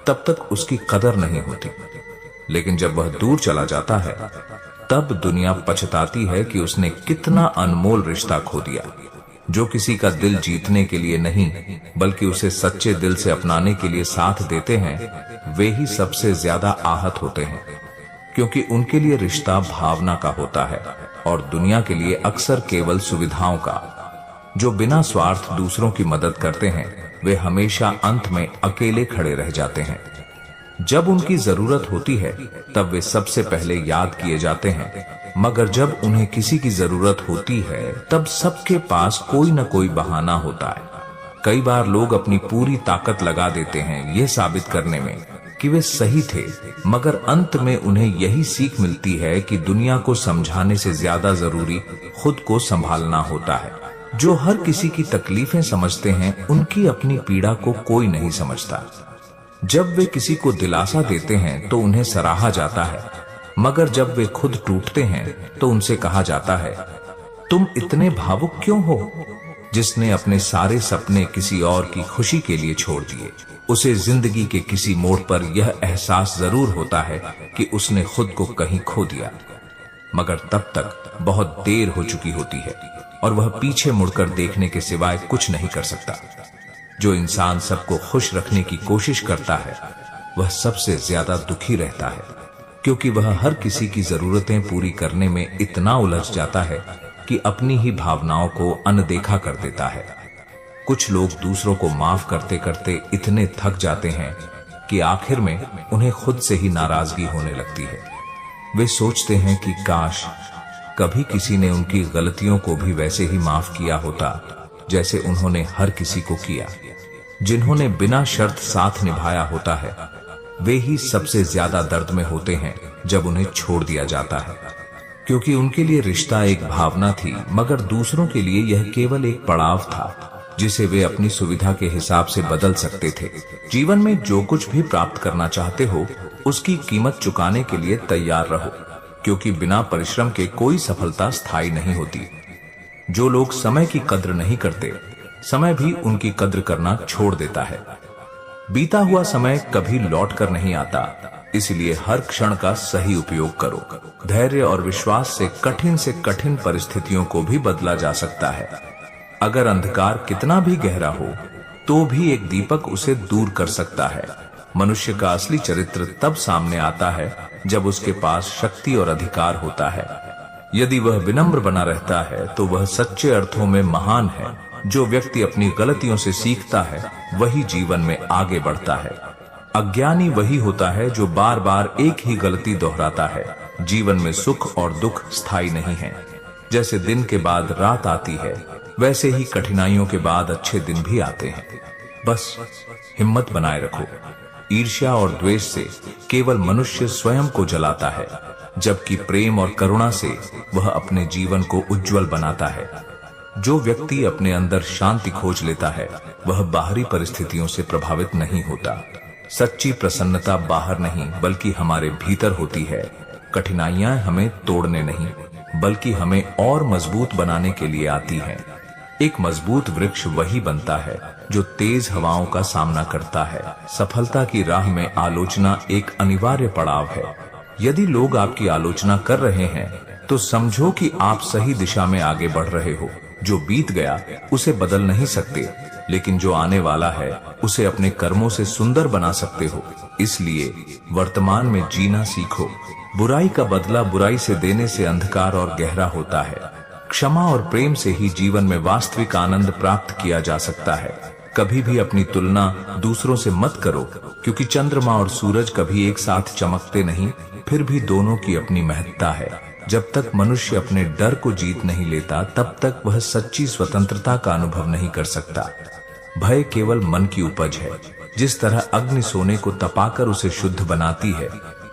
तब तक उसकी कदर नहीं होती। लेकिन जब वह दूर चला जाता है, तब दुनिया पछताती है कि उसने कितना अनमोल रिश्ता खो दिया। जो किसी का दिल जीतने के लिए नहीं, बल्कि उसे सच्चे दिल से अपनाने के लिए साथ देते हैं, वे ही सबसे ज्यादा आहत होते हैं, क्योंकि उनके लिए रिश्ता भावना का होता है और दुनिया के लिए अक्सर केवल सुविधाओं का। जो बिना स्वार्थ दूसरों की मदद करते हैं, वे हमेशा अंत में अकेले खड़े रह जाते हैं। जब उनकी जरूरत होती है, तब वे सबसे पहले याद किए जाते हैं, मगर जब उन्हें किसी की जरूरत होती है, तब सबके पास कोई न कोई बहाना होता है। कई बार लोग अपनी पूरी ताकत लगा देते हैं यह साबित करने में कि वे सही थे, मगर अंत में उन्हें यही सीख मिलती है कि दुनिया को समझाने से ज्यादा जरूरी खुद को संभालना होता है। जो हर किसी की तकलीफें समझते हैं, उनकी अपनी पीड़ा को कोई नहीं समझता। जब वे किसी को दिलासा देते हैं तो उन्हें सराहा जाता है, मगर जब वे खुद टूटते हैं तो उनसे कहा जाता है, तुम इतने भावुक क्यों हो? जिसने अपने सारे सपने किसी और की खुशी के लिए छोड़ दिए, उसे जिंदगी के किसी मोड़ पर यह एहसास जरूर होता है कि उसने खुद को कहीं खो दिया, मगर तब तक बहुत देर हो चुकी होती है और वह पीछे मुड़कर देखने के सिवाय कुछ नहीं कर सकता। जो इंसान सबको खुश रखने की कोशिश करता है, वह सबसे ज्यादा दुखी रहता है, क्योंकि वह हर किसी की जरूरतें पूरी करने में इतना उलझ जाता है कि अपनी ही भावनाओं को अनदेखा कर देता है। कुछ लोग दूसरों को माफ करते करते इतने थक जाते हैं कि आखिर में उन्हें खुद से ही नाराजगी होने लगती है। वे सोचते हैं कि काश कभी किसी ने उनकी गलतियों को भी वैसे ही माफ किया होता जैसे उन्होंने हर किसी को किया। जिन्होंने बिना शर्त साथ निभाया होता है, वे ही सबसे ज्यादा दर्द में होते हैं जब उन्हें छोड़ दिया जाता है, क्योंकि उनके लिए रिश्ता एक भावना थी, मगर दूसरों के लिए यह केवल एक पड़ाव था जिसे वे अपनी सुविधा के हिसाब से बदल सकते थे। जीवन में जो कुछ भी प्राप्त करना चाहते हो, उसकी कीमत चुकाने के लिए तैयार रहो, क्योंकि बिना परिश्रम के कोई सफलता स्थायी नहीं होती। जो लोग समय की कद्र नहीं करते, समय भी उनकी कद्र करना छोड़ देता है। बीता हुआ समय कभी लौट कर नहीं आता, इसलिए हर क्षण का सही उपयोग करो। धैर्य और विश्वास से कठिन परिस्थितियों को भी बदला जा सकता है। अगर अंधकार कितना भी गहरा हो, तो भी एक दीपक उसे दूर कर सकता है। मनुष्य का असली चरित्र तब सामने आता है जब उसके पास शक्ति और अधिकार होता है। यदि वह विनम्र बना रहता है, तो वह सच्चे अर्थों में महान है। जो व्यक्ति अपनी गलतियों से सीखता है, वही जीवन में आगे बढ़ता है। अज्ञानी वही होता है जो बार बार एक ही गलती दोहराता है। जीवन में सुख और दुख स्थायी नहीं है। जैसे दिन के बाद रात आती है, वैसे ही कठिनाइयों के बाद अच्छे दिन भी आते हैं। बस हिम्मत बनाए रखो। ईर्ष्या और द्वेष से केवल मनुष्य स्वयं को जलाता है, जबकि प्रेम और करुणा से वह अपने जीवन को उज्जवल बनाता है। जो व्यक्ति अपने अंदर शांति खोज लेता है, वह बाहरी परिस्थितियों से प्रभावित नहीं होता। सच्ची प्रसन्नता बाहर नहीं, बल्कि हमारे भीतर होती है। कठिनाइयां हमें तोड़ने नहीं, बल्कि हमें और मजबूत बनाने के लिए आती हैं। एक मजबूत वृक्ष वही बनता है जो तेज हवाओं का सामना करता है। सफलता की राह में आलोचना एक अनिवार्य पड़ाव है। यदि लोग आपकी आलोचना कर रहे हैं, तो समझो कि आप सही दिशा में आगे बढ़ रहे हो। जो बीत गया उसे बदल नहीं सकते, लेकिन जो आने वाला है उसे अपने कर्मों से सुंदर बना सकते हो। इसलिए वर्तमान में जीना सीखो। बुराई का बदला बुराई से देने से अंधकार और गहरा होता है। क्षमा और प्रेम से ही जीवन में वास्तविक आनंद प्राप्त किया जा सकता है। कभी भी अपनी तुलना दूसरों से मत करो, क्योंकि चंद्रमा और सूरज कभी एक साथ चमकते नहीं, फिर भी दोनों की अपनी महत्ता है। जब तक मनुष्य अपने डर को जीत नहीं लेता, तब तक वह सच्ची स्वतंत्रता का अनुभव नहीं कर सकता। भय केवल मन की उपज है। जिस तरह अग्नि सोने को तपाकर उसे शुद्ध बनाती है,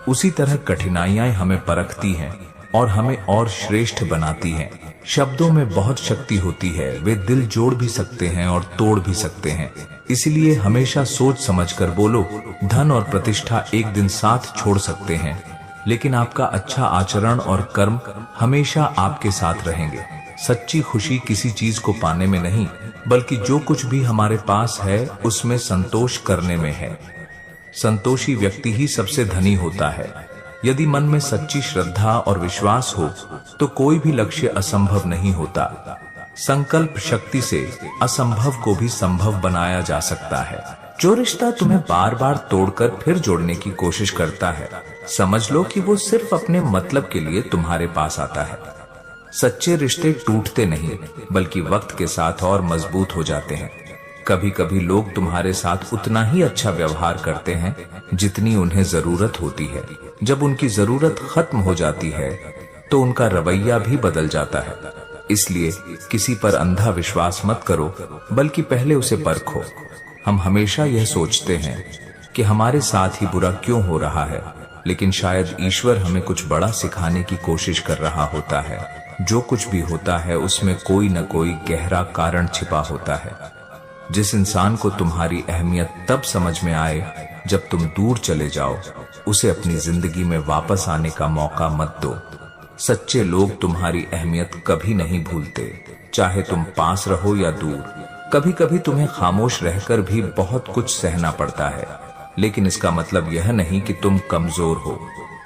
उसी तरह कठिनाइयां हमें परखती हैं और हमें और श्रेष्ठ बनाती हैं। शब्दों में बहुत शक्ति होती है, वे दिल जोड़ भी सकते हैं और तोड़ भी सकते हैं। इसलिए हमेशा सोच समझकर बोलो। धन और प्रतिष्ठा एक दिन साथ छोड़ सकते हैं, लेकिन आपका अच्छा आचरण और कर्म हमेशा आपके साथ रहेंगे। सच्ची खुशी किसी चीज को पाने में नहीं, बल्कि जो कुछ भी हमारे पास है उसमें संतोष करने में है। संतोषी व्यक्ति ही सबसे धनी होता है। यदि मन में सच्ची श्रद्धा और विश्वास हो तो कोई भी लक्ष्य असंभव नहीं होता। संकल्प शक्ति से असंभव को भी संभव बनाया जा सकता है। जो रिश्ता तुम्हें बार बार तोड़कर फिर जोड़ने की कोशिश करता है, समझ लो कि वो सिर्फ अपने मतलब के लिए तुम्हारे पास आता है। सच्चे रिश्ते टूटते नहीं, बल्कि वक्त के साथ और मजबूत हो जाते हैं। कभी कभी लोग तुम्हारे साथ उतना ही अच्छा व्यवहार करते हैं जितनी उन्हें जरूरत होती है। जब उनकी जरूरत खत्म हो जाती है तो उनका रवैया भी बदल जाता है। इसलिए किसी पर अंधा विश्वास मत करो, बल्कि पहले उसे परखो। हम हमेशा यह सोचते हैं कि हमारे साथ ही बुरा क्यों हो रहा है, लेकिन शायद ईश्वर हमें कुछ बड़ा सिखाने की कोशिश कर रहा होता है। जो कुछ भी होता है उसमें कोई न कोई गहरा कारण छिपा होता है। जिस इंसान को तुम्हारी अहमियत तब समझ में आए जब तुम दूर चले जाओ, उसे अपनी जिंदगी में वापस आने का मौका मत दो। सच्चे लोग तुम्हारी अहमियत कभी नहीं भूलते, चाहे तुम पास रहो या दूर। कभी कभी तुम्हें खामोश रहकर भी बहुत कुछ सहना पड़ता है, लेकिन इसका मतलब यह नहीं कि तुम कमजोर हो।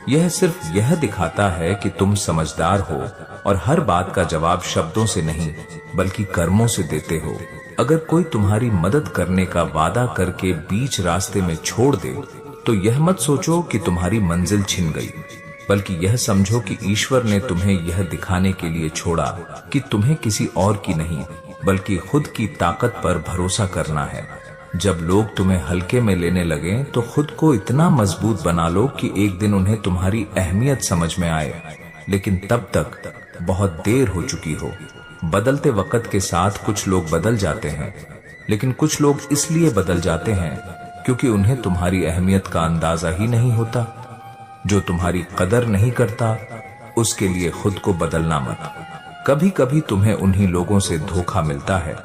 यह सिर्फ यह दिखाता है कि तुम समझदार हो और हर बात का जवाब शब्दों से नहीं, बल्कि कर्मों से देते हो। अगर कोई तुम्हारी मदद करने का वादा करके बीच रास्ते में छोड़ दे, तो यह मत सोचो कि तुम्हारी मंजिल छिन गई, बल्कि यह समझो कि ईश्वर ने तुम्हें यह दिखाने के लिए छोड़ा कि तुम्हें किसी और की नहीं, बल्कि खुद की ताकत पर भरोसा करना है। जब लोग तुम्हें हल्के में लेने लगे, तो खुद को इतना मजबूत बना लो कि एक दिन उन्हें तुम्हारी अहमियत समझ में आए, लेकिन तब तक बहुत देर हो चुकी हो। बदलते वक्त के साथ कुछ लोग बदल जाते हैं, लेकिन कुछ लोग इसलिए बदल जाते हैं क्योंकि उन्हें तुम्हारी अहमियत का अंदाजा ही नहीं होता। जो तुम्हारी कदर नहीं करता, उसके लिए खुद को बदलना मत। कभी कभी तुम्हें उन्हीं लोगों से धोखा मिलता है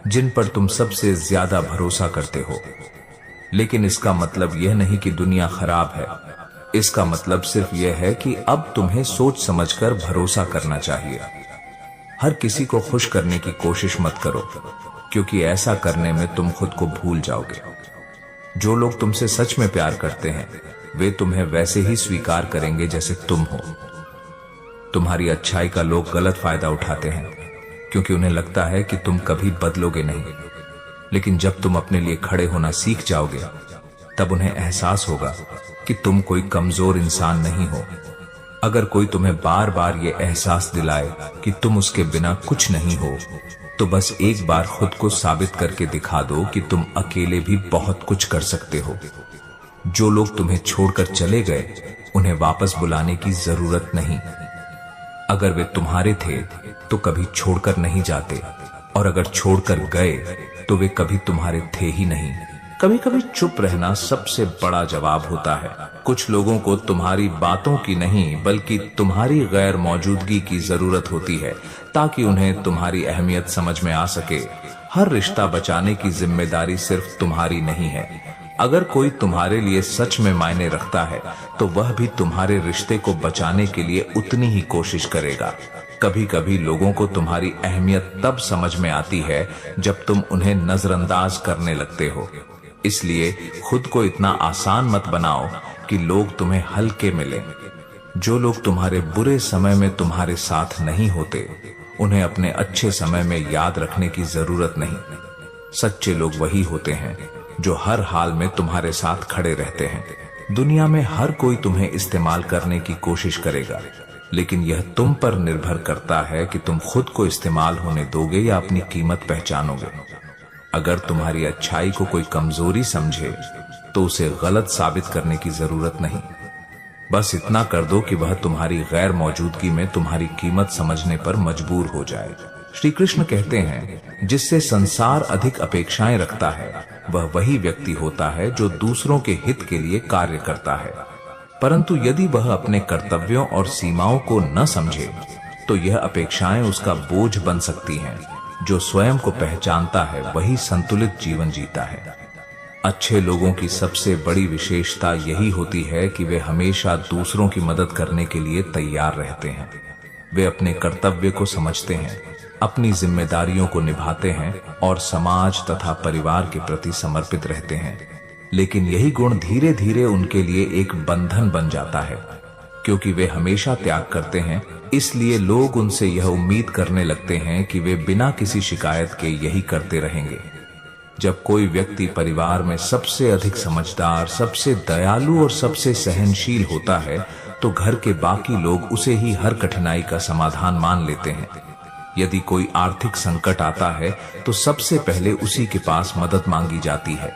जिन पर तुम सबसे ज्यादा भरोसा करते हो, लेकिन इसका मतलब यह नहीं कि दुनिया खराब है। इसका मतलब सिर्फ यह है कि अब तुम्हें सोच समझकर भरोसा करना चाहिए। हर किसी को खुश करने की कोशिश मत करो, क्योंकि ऐसा करने में तुम खुद को भूल जाओगे। जो लोग तुमसे सच में प्यार करते हैं, वे तुम्हें वैसे ही स्वीकार करेंगे जैसे तुम हो। तुम्हारी अच्छाई का लोग गलत फायदा उठाते हैं, क्योंकि उन्हें लगता है कि तुम कभी बदलोगे नहीं। लेकिन जब तुम अपने लिए खड़े होना सीख जाओगे, तब उन्हें एहसास होगा कि तुम कोई कमजोर इंसान नहीं हो। अगर कोई तुम्हें बार बार ये एहसास दिलाए कि तुम उसके बिना कुछ नहीं हो, तो बस एक बार खुद को साबित करके दिखा दो कि तुम अकेले भी बहुत कुछ कर सकते हो। जो लोग तुम्हें छोड़कर चले गए, उन्हें वापस बुलाने की जरूरत नहीं। अगर वे तुम्हारे थे तो कभी छोड़कर नहीं जाते, और अगर छोड़कर गए तो वे कभी तुम्हारे थे ही नहीं। कभी कभी चुप रहना सबसे बड़ा जवाब होता है। कुछ लोगों को तुम्हारी बातों की नहीं, बल्कि तुम्हारी गैर मौजूदगी की जरूरत होती है, ताकि उन्हें तुम्हारी अहमियत समझ में आ सके। हर रिश्ता बचाने की जिम्मेदारी सिर्फ तुम्हारी नहीं है। अगर कोई तुम्हारे लिए सच में मायने रखता है, तो वह भी तुम्हारे रिश्ते को बचाने के लिए उतनी ही कोशिश करेगा। कभी कभी लोगों को तुम्हारी अहमियत तब समझ में आती है जब तुम उन्हें नजरअंदाज करने लगते हो। इसलिए खुद को इतना आसान मत बनाओ कि लोग तुम्हें हल्के मिलें। जो लोग तुम्हारे बुरे समय में तुम्हारे साथ नहीं होते, उन्हें अपने अच्छे समय में याद रखने की जरूरत नहीं। सच्चे लोग वही होते हैं जो हर हाल में तुम्हारे साथ खड़े रहते हैं। दुनिया में हर कोई तुम्हें इस्तेमाल करने की कोशिश करेगा, लेकिन यह तुम पर निर्भर करता है कि तुम खुद को इस्तेमाल होने दोगे या अपनी कीमत पहचानोगे। अगर तुम्हारी अच्छाई को कोई कमजोरी समझे, तो उसे गलत साबित करने की जरूरत नहीं। बस इतना कर दो कि वह तुम्हारी गैर मौजूदगी में तुम्हारी कीमत समझने पर मजबूर हो जाए। श्री कृष्ण कहते हैं, जिससे संसार अधिक अपेक्षाएं रखता है, वह वही व्यक्ति होता है जो दूसरों के हित के लिए कार्य करता है। परंतु यदि वह अपने कर्तव्यों और सीमाओं को न समझे तो यह अपेक्षाएं उसका बोझ बन सकती हैं। जो स्वयं को पहचानता है वही संतुलित जीवन जीता है। अच्छे लोगों की सबसे बड़ी विशेषता यही होती है कि वे हमेशा दूसरों की मदद करने के लिए तैयार रहते हैं। वे अपने कर्तव्य को समझते हैं, अपनी जिम्मेदारियों को निभाते हैं और समाज तथा परिवार के प्रति समर्पित रहते हैं। लेकिन यही गुण धीरे धीरे उनके लिए एक बंधन बन जाता है। क्योंकि वे हमेशा त्याग करते हैं, इसलिए लोग उनसे यह उम्मीद करने लगते हैं कि वे बिना किसी शिकायत के यही करते रहेंगे। जब कोई व्यक्ति परिवार में सबसे अधिक समझदार, सबसे दयालु और सबसे सहनशील होता है तो घर के बाकी लोग उसे ही हर कठिनाई का समाधान मान लेते हैं। यदि कोई आर्थिक संकट आता है तो सबसे पहले उसी के पास मदद मांगी जाती है।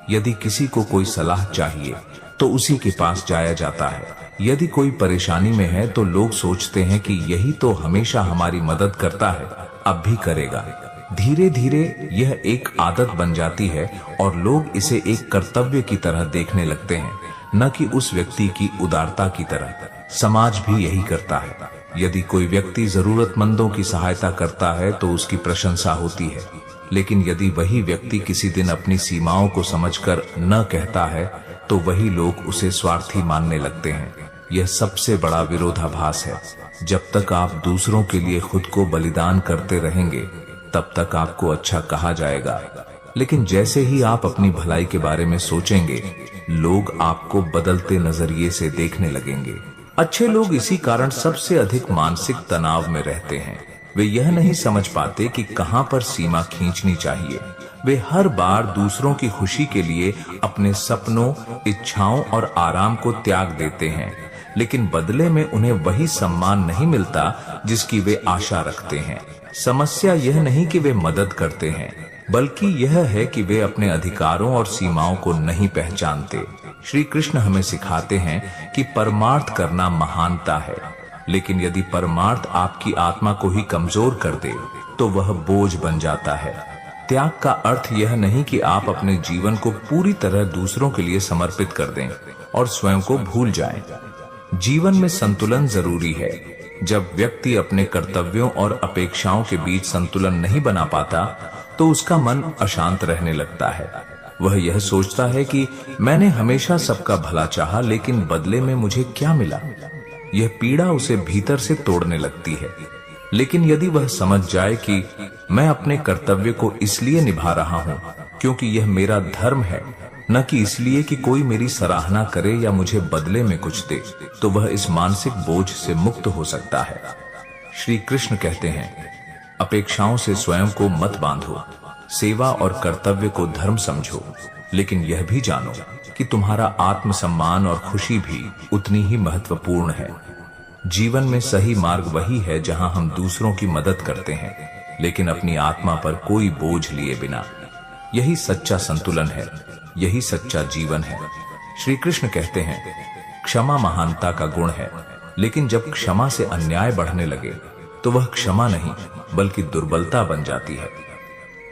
यदि किसी को कोई सलाह चाहिए तो उसी के पास जाया जाता है। यदि कोई परेशानी में है तो लोग सोचते हैं कि यही तो हमेशा हमारी मदद करता है, अब भी करेगा। धीरे धीरे यह एक आदत बन जाती है और लोग इसे एक कर्तव्य की तरह देखने लगते हैं, न कि उस व्यक्ति की उदारता की तरह। समाज भी यही करता है। यदि कोई व्यक्ति जरूरतमंदों की सहायता करता है तो उसकी प्रशंसा होती है, लेकिन यदि वही व्यक्ति किसी दिन अपनी सीमाओं को समझकर न कहता है तो वही लोग उसे स्वार्थी मानने लगते हैं। यह सबसे बड़ा विरोधाभास है। जब तक आप दूसरों के लिए खुद को बलिदान करते रहेंगे तब तक आपको अच्छा कहा जाएगा, लेकिन जैसे ही आप अपनी भलाई के बारे में सोचेंगे लोग आपको बदलते नजरिए से देखने लगेंगे। अच्छे लोग इसी कारण सबसे अधिक मानसिक तनाव में रहते हैं। वे यह नहीं समझ पाते कि कहां पर सीमा खींचनी चाहिए। वे हर बार दूसरों की खुशी के लिए अपने सपनों, इच्छाओं और आराम को त्याग देते हैं, लेकिन बदले में उन्हें वही सम्मान नहीं मिलता जिसकी वे आशा रखते हैं। समस्या यह नहीं कि वे मदद करते हैं, बल्कि यह है कि वे अपने अधिकारों और सीमाओं को नहीं पहचानते। श्री कृष्ण हमें सिखाते हैं कि परमार्थ करना महानता है, लेकिन यदि परमार्थ आपकी आत्मा को ही कमजोर कर दे तो वह बोझ बन जाता है। त्याग का अर्थ यह नहीं कि आप अपने जीवन को पूरी तरह दूसरों के लिए समर्पित कर दें और स्वयं को भूल जाएं। जीवन में संतुलन जरूरी है। जब व्यक्ति अपने कर्तव्यों और अपेक्षाओं के बीच संतुलन नहीं बना पाता तो उसका मन अशांत रहने लगता है। वह यह सोचता है कि मैंने हमेशा सबका भला चाहा, लेकिन बदले में मुझे क्या मिला। यह पीड़ा उसे भीतर से तोड़ने लगती है। लेकिन यदि वह समझ जाए कि मैं अपने कर्तव्य को इसलिए निभा रहा हूं क्योंकि यह मेरा धर्म है, न कि इसलिए कि कोई मेरी सराहना करे या मुझे बदले में कुछ दे, तो वह इस मानसिक बोझ से मुक्त हो सकता है। श्री कृष्ण कहते हैं, अपेक्षाओं से स्वयं को मत बांधो, सेवा और कर्तव्य को धर्म समझो, लेकिन यह भी जानो कि तुम्हारा आत्मसम्मान और खुशी भी उतनी ही महत्वपूर्ण है। जीवन में सही मार्ग वही है जहां हम दूसरों की मदद करते हैं, लेकिन अपनी आत्मा पर कोई बोझ लिए बिना। यही सच्चा संतुलन है, यही सच्चा जीवन है। श्री कृष्ण कहते हैं, क्षमा महानता का गुण है, लेकिन जब क्षमा से अन्याय बढ़ने लगे तो वह क्षमा नहीं बल्कि दुर्बलता बन जाती है।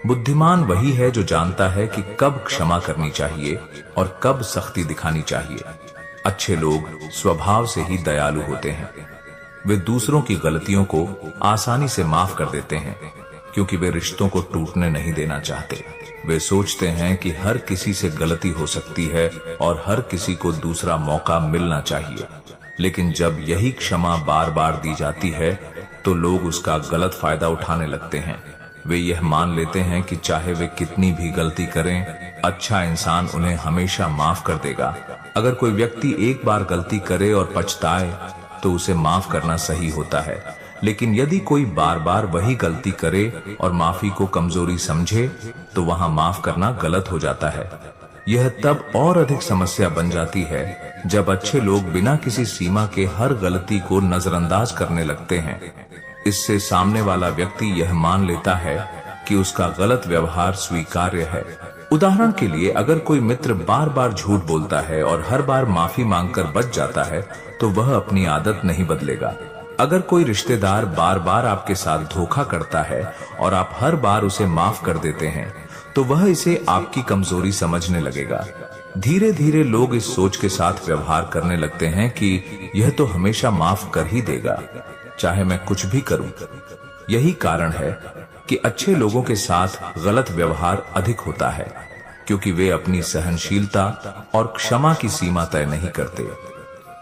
बुद्धिमान वही है जो जानता है कि कब क्षमा करनी चाहिए और कब सख्ती दिखानी चाहिए। अच्छे लोग स्वभाव से ही दयालु होते हैं। वे दूसरों की गलतियों को आसानी से माफ कर देते हैं क्योंकि वे रिश्तों को टूटने नहीं देना चाहते। वे सोचते हैं कि हर किसी से गलती हो सकती है और हर किसी को दूसरा मौका मिलना चाहिए, लेकिन जब यही क्षमा बार बार दी जाती है तो लोग उसका गलत फायदा उठाने लगते हैं। वे यह मान लेते हैं कि चाहे वे कितनी भी गलती करें, अच्छा इंसान उन्हें हमेशा माफ कर देगा। अगर कोई व्यक्ति एक बार गलती करे और पछताए तो उसे माफ करना सही होता है, लेकिन यदि कोई बार बार वही गलती करे और माफी को कमजोरी समझे तो वहां माफ करना गलत हो जाता है। यह तब और अधिक समस्या बन जाती है जब अच्छे लोग बिना किसी सीमा के हर गलती को नजरअंदाज करने लगते हैं। इससे सामने वाला व्यक्ति यह मान लेता है कि उसका गलत व्यवहार स्वीकार्य है। उदाहरण के लिए, अगर कोई मित्र बार बार झूठ बोलता है और हर बार माफी मांगकर बच जाता है तो वह अपनी आदत नहीं बदलेगा। अगर कोई रिश्तेदार बार बार आपके साथ धोखा करता है और आप हर बार उसे माफ कर देते हैं तो वह इसे आपकी कमजोरी समझने लगेगा। धीरे धीरे लोग इस सोच के साथ व्यवहार करने लगते हैं कि यह तो हमेशा माफ कर ही देगा, चाहे मैं कुछ भी करूं। यही कारण है कि अच्छे लोगों के साथ गलत व्यवहार अधिक होता है, क्योंकि वे अपनी सहनशीलता और क्षमा की सीमा तय नहीं करते।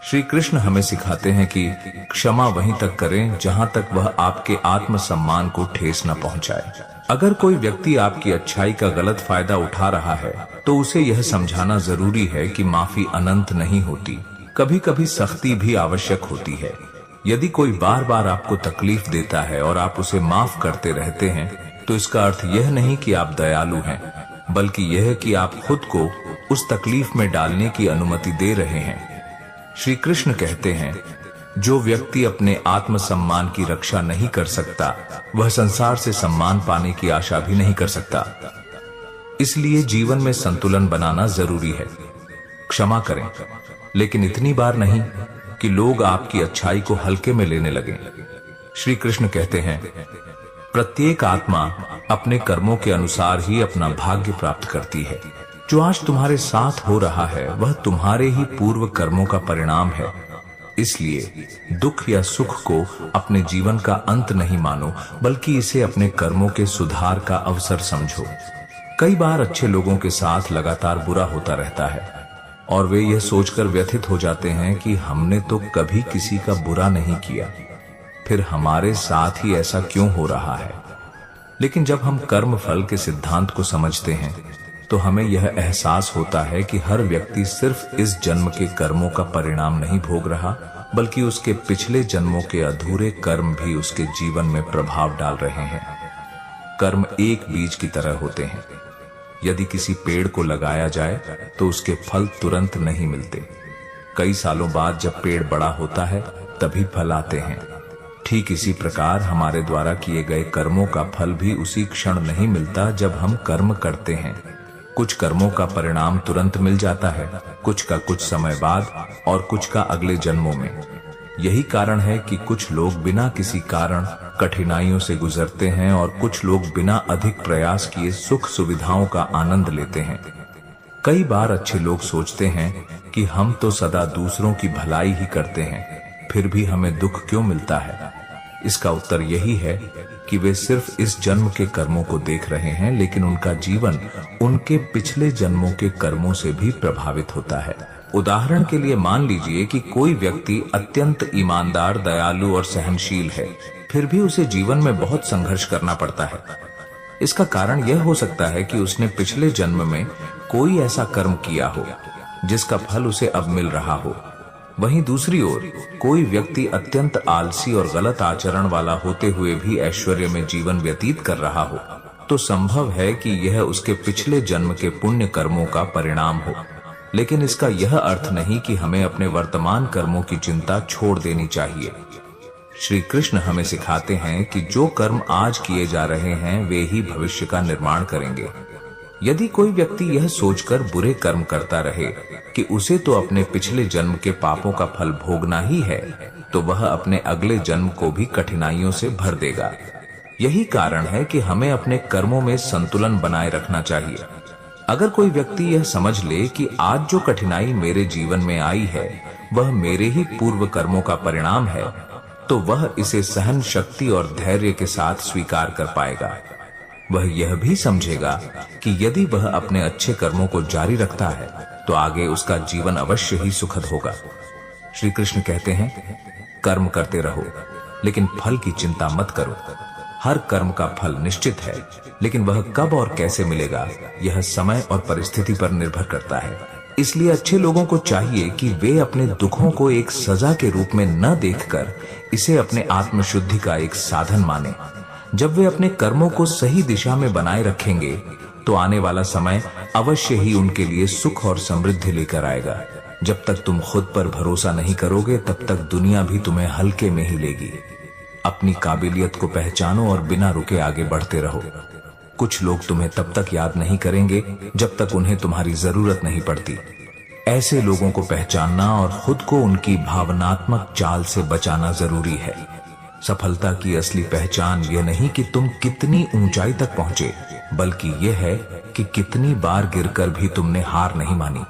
श्री कृष्ण हमें सिखाते हैं कि क्षमा वहीं तक करें जहां तक वह आपके आत्मसम्मान को ठेस न पहुंचाए। अगर कोई व्यक्ति आपकी अच्छाई का गलत फायदा उठा रहा है तो उसे यह समझाना जरूरी है कि माफी अनंत नहीं होती, कभी कभी सख्ती भी आवश्यक होती है। यदि कोई बार बार आपको तकलीफ देता है और आप उसे माफ करते रहते हैं तो इसका अर्थ यह नहीं कि आप दयालु हैं, बल्कि यह कि आप खुद को उस तकलीफ में डालने की अनुमति दे रहे हैं। श्री कृष्ण कहते हैं, जो व्यक्ति अपने आत्मसम्मान की रक्षा नहीं कर सकता वह संसार से सम्मान पाने की आशा भी नहीं कर सकता। इसलिए जीवन में संतुलन बनाना जरूरी है। क्षमा करें, लेकिन इतनी बार नहीं कि लोग आपकी अच्छाई को हल्के में लेने लगें। श्री कृष्ण कहते हैं, प्रत्येक आत्मा अपने कर्मों के अनुसार ही अपना भाग्य प्राप्त करती है। जो आज तुम्हारे साथ हो रहा है वह तुम्हारे ही पूर्व कर्मों का परिणाम है। इसलिए दुख या सुख को अपने जीवन का अंत नहीं मानो, बल्कि इसे अपने कर्मों के सुधार का अवसर समझो। कई बार अच्छे लोगों के साथ लगातार बुरा होता रहता है और वे यह सोचकर व्यथित हो जाते हैं कि हमने तो कभी किसी का बुरा नहीं किया, फिर हमारे साथ ही ऐसा क्यों हो रहा है। लेकिन जब हम कर्म फल के सिद्धांत को समझते हैं तो हमें यह एहसास होता है कि हर व्यक्ति सिर्फ इस जन्म के कर्मों का परिणाम नहीं भोग रहा, बल्कि उसके पिछले जन्मों के अधूरे कर्म भी उसके जीवन में प्रभाव डाल रहे हैं। कर्म एक बीज की तरह होते हैं। यदि किसी पेड़ को लगाया जाए तो उसके फल तुरंत नहीं मिलते। कई सालों बाद जब पेड़ बड़ा होता है तभी फल आते हैं। ठीक इसी प्रकार हमारे द्वारा किए गए कर्मों का फल भी उसी क्षण नहीं मिलता जब हम कर्म करते हैं। कुछ कर्मों का परिणाम तुरंत मिल जाता है, कुछ का कुछ समय बाद और कुछ का अगले जन्मों में। यही कारण है कि कुछ लोग बिना किसी कारण कठिनाइयों से गुजरते हैं और कुछ लोग बिना अधिक प्रयास किए सुख सुविधाओं का आनंद लेते हैं। कई बार अच्छे लोग सोचते हैं कि हम तो सदा दूसरों की भलाई ही करते हैं, फिर भी हमें दुख क्यों मिलता है। इसका उत्तर यही है कि वे सिर्फ इस जन्म के कर्मों को देख रहे हैं, लेकिन उनका जीवन उनके पिछले जन्मों के कर्मों से भी प्रभावित होता है। उदाहरण के लिए मान लीजिए कि कोई व्यक्ति अत्यंत ईमानदार, दयालु और सहनशील है, फिर भी उसे जीवन में बहुत संघर्ष करना पड़ता है। इसका कारण यह हो सकता है कि उसने पिछले जन्म में कोई ऐसा कर्म किया हो जिसका फल उसे अब मिल रहा हो। वहीं दूसरी ओर कोई व्यक्ति अत्यंत आलसी और गलत आचरण वाला होते हुए भी ऐश्वर्य में जीवन व्यतीत कर रहा हो, तो संभव है कि यह उसके पिछले जन्म के पुण्य कर्मों का परिणाम हो। लेकिन इसका यह अर्थ नहीं कि हमें अपने वर्तमान कर्मों की चिंता छोड़ देनी चाहिए। श्री कृष्ण हमें सिखाते हैं कि जो कर्म आज किए जा रहे हैं वे ही भविष्य का निर्माण करेंगे। यदि कोई व्यक्ति यह सोचकर बुरे कर्म करता रहे कि उसे तो अपने पिछले जन्म के पापों का फल भोगना ही है, तो वह अपने अगले जन्म को भी कठिनाइयों से भर देगा। यही कारण है कि हमें अपने कर्मों में संतुलन बनाए रखना चाहिए। अगर कोई व्यक्ति यह समझ ले कि आज जो कठिनाई मेरे जीवन में आई है वह मेरे ही पूर्व कर्मों का परिणाम है, तो वह इसे सहन शक्ति और धैर्य के साथ स्वीकार कर पाएगा। वह यह भी समझेगा कि यदि वह अपने अच्छे कर्मों को जारी रखता है तो आगे उसका जीवन अवश्य ही सुखद होगा। श्री कृष्ण कहते हैं, कर्म करते रहो लेकिन फल की चिंता मत करो। हर कर्म का फल निश्चित है, लेकिन वह कब और कैसे मिलेगा यह समय और परिस्थिति पर निर्भर करता है। इसलिए अच्छे लोगों को चाहिए कि वे अपने दुखों को एक सजा के रूप में न देखकर इसे अपने आत्मशुद्धि का एक साधन माने। जब वे अपने कर्मों को सही दिशा में बनाए रखेंगे तो आने वाला समय अवश्य ही उनके लिए सुख और समृद्धि लेकर आएगा। जब तक तुम खुद पर भरोसा नहीं करोगे तब तक दुनिया भी तुम्हें हल्के में ही लेगी। अपनी काबिलियत को पहचानो और बिना रुके आगे बढ़ते रहो। कुछ लोग तुम्हें तब तक याद नहीं करेंगे जब तक उन्हें तुम्हारी जरूरत नहीं पड़ती। ऐसे लोगों को पहचानना और खुद को उनकी भावनात्मक चाल से बचाना जरूरी है। सफलता की असली पहचान यह नहीं कि तुम कितनी ऊंचाई तक पहुंचे, बल्कि यह है कि कितनी बार गिरकर भी तुमने हार नहीं मानी।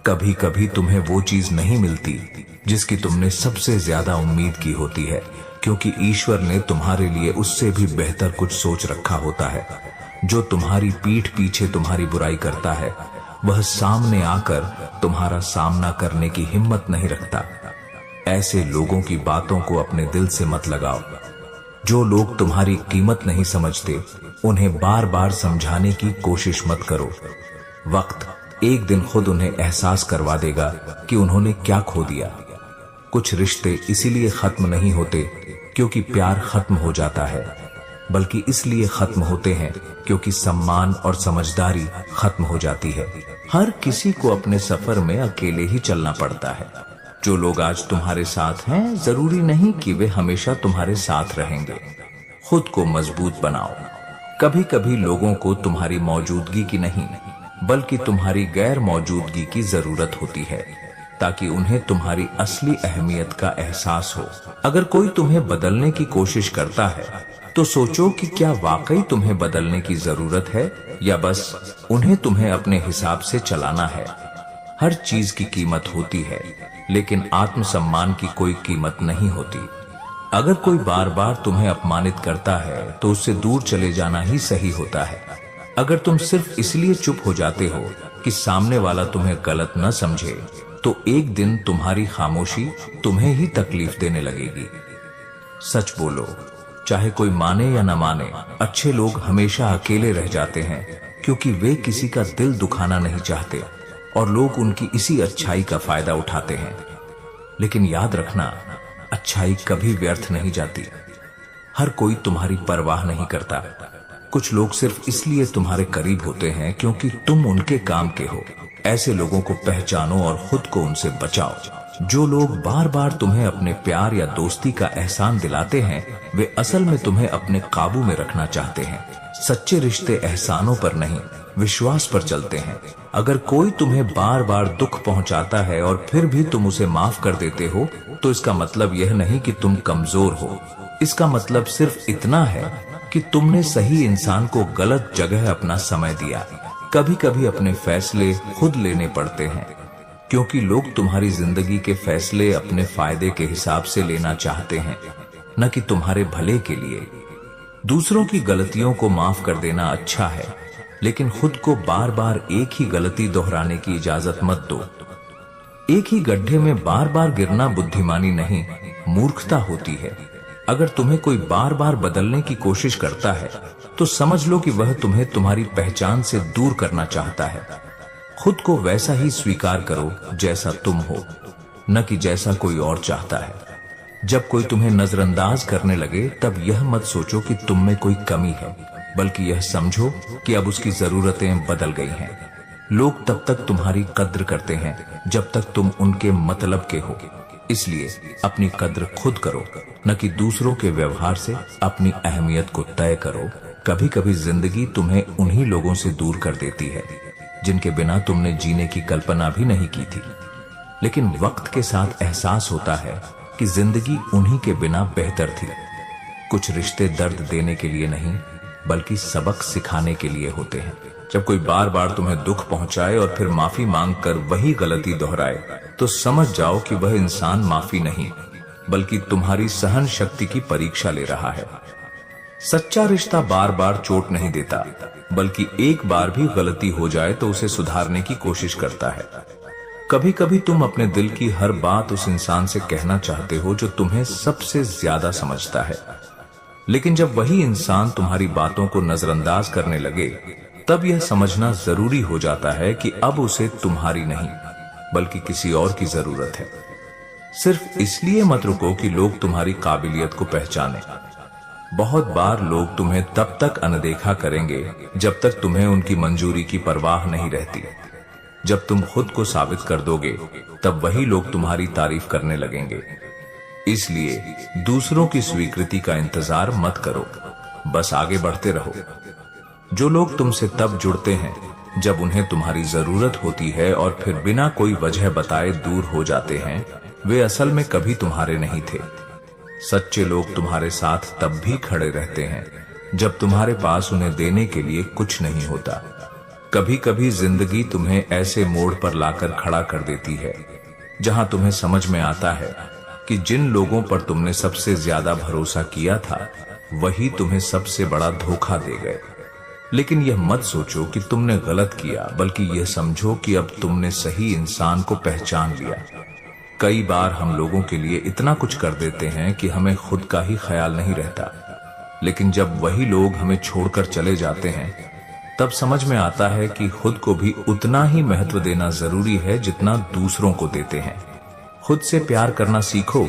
कभी कभी तुम्हें वो चीज नहीं मिलती जिसकी तुमने सबसे ज्यादा उम्मीद की होती है, क्योंकि ईश्वर ने तुम्हारे लिए उससे भी बेहतर कुछ सोच रखा होता है। जो तुम्हारी पीठ पीछे तुम्हारी बुराई करता है वह सामने आकर तुम्हारा सामना करने की हिम्मत नहीं रखता। ऐसे लोगों की बातों को अपने दिल से मत लगाओ। जो लोग तुम्हारी कीमत नहीं समझते उन्हें बार बार समझाने की कोशिश मत करो। वक्त एक दिन खुद उन्हें एहसास करवा देगा कि उन्होंने क्या खो दिया। कुछ रिश्ते इसीलिए खत्म नहीं होते क्योंकि प्यार खत्म हो जाता है, बल्कि इसलिए खत्म होते हैं क्योंकि सम्मान और समझदारी खत्म हो जाती है। हर किसी को अपने सफर में अकेले ही चलना पड़ता है। जो लोग आज तुम्हारे साथ हैं जरूरी नहीं कि वे हमेशा तुम्हारे साथ रहेंगे। खुद को मजबूत बनाओ। कभी कभी लोगों को तुम्हारी मौजूदगी की नहीं बल्कि तुम्हारी गैर मौजूदगी की जरूरत होती है, ताकि उन्हें तुम्हारी असली अहमियत का एहसास हो। अगर कोई तुम्हें बदलने की कोशिश करता है तो सोचो कि क्या वाकई तुम्हें बदलने की जरूरत है या बस उन्हें तुम्हें अपने हिसाब से चलाना है। हर चीज की कीमत होती है, लेकिन आत्मसम्मान की कोई कीमत नहीं होती। अगर कोई बार बार तुम्हें अपमानित करता है तो उससे दूर चले जाना ही सही होता है। अगर तुम सिर्फ इसलिए चुप हो जाते हो कि सामने वाला तुम्हें गलत न समझे, तो एक दिन तुम्हारी खामोशी तुम्हें ही तकलीफ देने लगेगी। सच बोलो, चाहे कोई माने या न माने, अच्छे लोग हमेशा अकेले रह जाते हैं क्योंकि वे किसी का दिल दुखाना नहीं चाहते और लोग उनकी इसी अच्छाई का फायदा उठाते हैं। लेकिन याद रखना, अच्छाई कभी व्यर्थ नहीं जाती। हर कोई तुम्हारी परवाह नहीं करता। कुछ लोग सिर्फ इसलिए तुम्हारे करीब होते हैं क्योंकि तुम उनके काम के हो। ऐसे लोगों को पहचानो और खुद को उनसे बचाओ। जो लोग बार बार तुम्हें अपने प्यार या दोस्ती का एहसान दिलाते हैं वे असल में तुम्हें अपने काबू में रखना चाहते हैं। सच्चे रिश्ते एहसानों पर नहीं, विश्वास पर चलते हैं। अगर कोई तुम्हें बार बार दुख पहुंचाता है और फिर भी तुम उसे माफ कर देते हो तो इसका मतलब यह नहीं कि तुम कमजोर हो। इसका मतलब सिर्फ इतना है कि तुमने सही इंसान को गलत जगह अपना समय दिया। कभी कभी अपने फैसले खुद लेने पड़ते हैं क्योंकि लोग तुम्हारी जिंदगी के फैसले अपने फायदे के हिसाब से लेना चाहते हैं, न कि तुम्हारे भले के लिए। दूसरों की गलतियों को माफ कर देना अच्छा है, लेकिन खुद को बार बार एक ही गलती दोहराने की इजाजत मत दो। एक ही गड्ढे में बार बार गिरना बुद्धिमानी नहीं, मूर्खता होती है। अगर तुम्हें कोई बार बार बदलने की कोशिश करता है तो समझ लो कि वह तुम्हें तुम्हारी पहचान से दूर करना चाहता है। खुद को वैसा ही स्वीकार करो जैसा तुम हो, न कि जैसा कोई और चाहता है। जब कोई तुम्हें नजरअंदाज करने लगे तब यह मत सोचो कि तुम में कोई कमी है, बल्कि यह समझो कि अब उसकी जरूरतें बदल गई हैं। लोग तब तक तुम्हारी कद्र करते हैं जब तक तुम उनके मतलब के हो। इसलिए अपनी कद्र खुद करो, न कि दूसरों के व्यवहार से अपनी अहमियत को तय करो। कभी कभी जिंदगी तुम्हें उन्हीं लोगों से दूर कर देती है जिनके बिना तुमने जीने की कल्पना भी नहीं की थी, लेकिन वक्त के साथ एहसास होता है कि जिंदगी उन्हीं के बिना बेहतर थी। कुछ रिश्ते दर्द देने के लिए नहीं बल्कि सबक सिखाने के लिए होते हैं। जब कोई बार बार तुम्हें दुख पहुंचाए और फिर माफी मांगकर वही गलती दोहराए तो समझ जाओ कि वह इंसान माफी नहीं बल्कि तुम्हारी सहन शक्ति की परीक्षा ले रहा है। सच्चा रिश्ता बार बार चोट नहीं देता, बल्कि एक बार भी गलती हो जाए तो उसे सुधारने की कोशिश करता है। कभी कभी तुम अपने दिल की हर बात उस इंसान से कहना चाहते हो जो तुम्हें सबसे ज्यादा समझता है, लेकिन जब वही इंसान तुम्हारी बातों को नजरअंदाज करने लगे तब यह समझना जरूरी हो जाता है कि अब उसे तुम्हारी नहीं बल्कि किसी और की जरूरत है। सिर्फ इसलिए मत रुको कि लोग तुम्हारी काबिलियत को पहचाने। बहुत बार लोग तुम्हें तब तक अनदेखा करेंगे जब तक तुम्हें उनकी मंजूरी की परवाह नहीं रहती। जब तुम खुद को साबित कर दोगे तब वही लोग तुम्हारी तारीफ करने लगेंगे। इसलिए दूसरों की स्वीकृति का इंतजार मत करो, बस आगे बढ़ते रहो। जो लोग तुमसे तब जुड़ते हैं जब उन्हें तुम्हारी जरूरत होती है और फिर बिना कोई वजह बताए दूर हो जाते हैं, वे असल में कभी तुम्हारे नहीं थे। सच्चे लोग तुम्हारे साथ तब भी खड़े रहते हैं जब तुम्हारे पास उन्हें देने के लिए कुछ नहीं होता। कभी कभी जिंदगी तुम्हें ऐसे मोड़ पर लाकर खड़ा कर देती है जहां तुम्हें समझ में आता है कि जिन लोगों पर तुमने सबसे ज्यादा भरोसा किया था वही तुम्हें सबसे बड़ा धोखा दे गए। लेकिन यह मत सोचो कि तुमने गलत किया, बल्कि यह समझो कि अब तुमने सही इंसान को पहचान लिया। कई बार हम लोगों के लिए इतना कुछ कर देते हैं कि हमें खुद का ही ख्याल नहीं रहता, लेकिन जब वही लोग हमें छोड़कर चले जाते हैं तब समझ में आता है कि खुद को भी उतना ही महत्व देना जरूरी है जितना दूसरों को देते हैं। खुद से प्यार करना सीखो,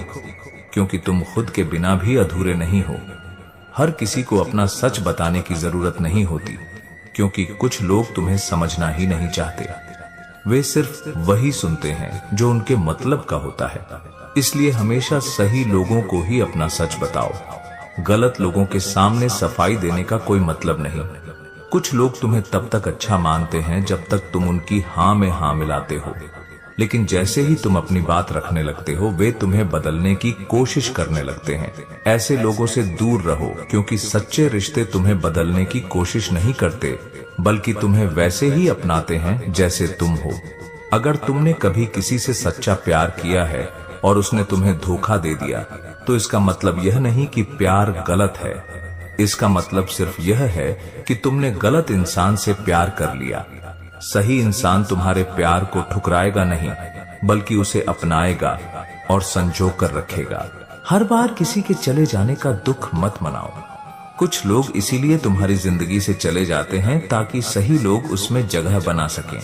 क्योंकि तुम खुद के बिना भी अधूरे नहीं हो। हर किसी को अपना सच बताने की जरूरत नहीं होती, क्योंकि कुछ लोग तुम्हें समझना ही नहीं चाहते। वे सिर्फ वही सुनते हैं जो उनके मतलब का होता है। इसलिए हमेशा सही लोगों को ही अपना सच बताओ। गलत लोगों के सामने सफाई देने का कोई मतलब नहीं। कुछ लोग तुम्हें तब तक अच्छा मानते हैं जब तक तुम उनकी हाँ में हाँ मिलाते हो, लेकिन जैसे ही तुम अपनी बात रखने लगते हो वे तुम्हें बदलने की कोशिश करने लगते हैं। ऐसे लोगों से दूर रहो, क्योंकि सच्चे रिश्ते तुम्हें बदलने की कोशिश नहीं करते, बल्कि तुम्हें वैसे ही अपनाते हैं जैसे तुम हो। अगर तुमने कभी किसी से सच्चा प्यार किया है और उसने तुम्हें धोखा दे दिया, तो इसका मतलब यह नहीं कि प्यार गलत है। इसका मतलब सिर्फ यह है कि तुमने गलत इंसान से प्यार कर लिया। सही इंसान तुम्हारे प्यार को ठुकराएगा नहीं, बल्कि उसे अपनाएगा और संजो कर रखेगा। हर बार किसी के चले जाने का दुख मत मनाओ। कुछ लोग इसीलिए तुम्हारी जिंदगी से चले जाते हैं ताकि सही लोग उसमें जगह बना सकें।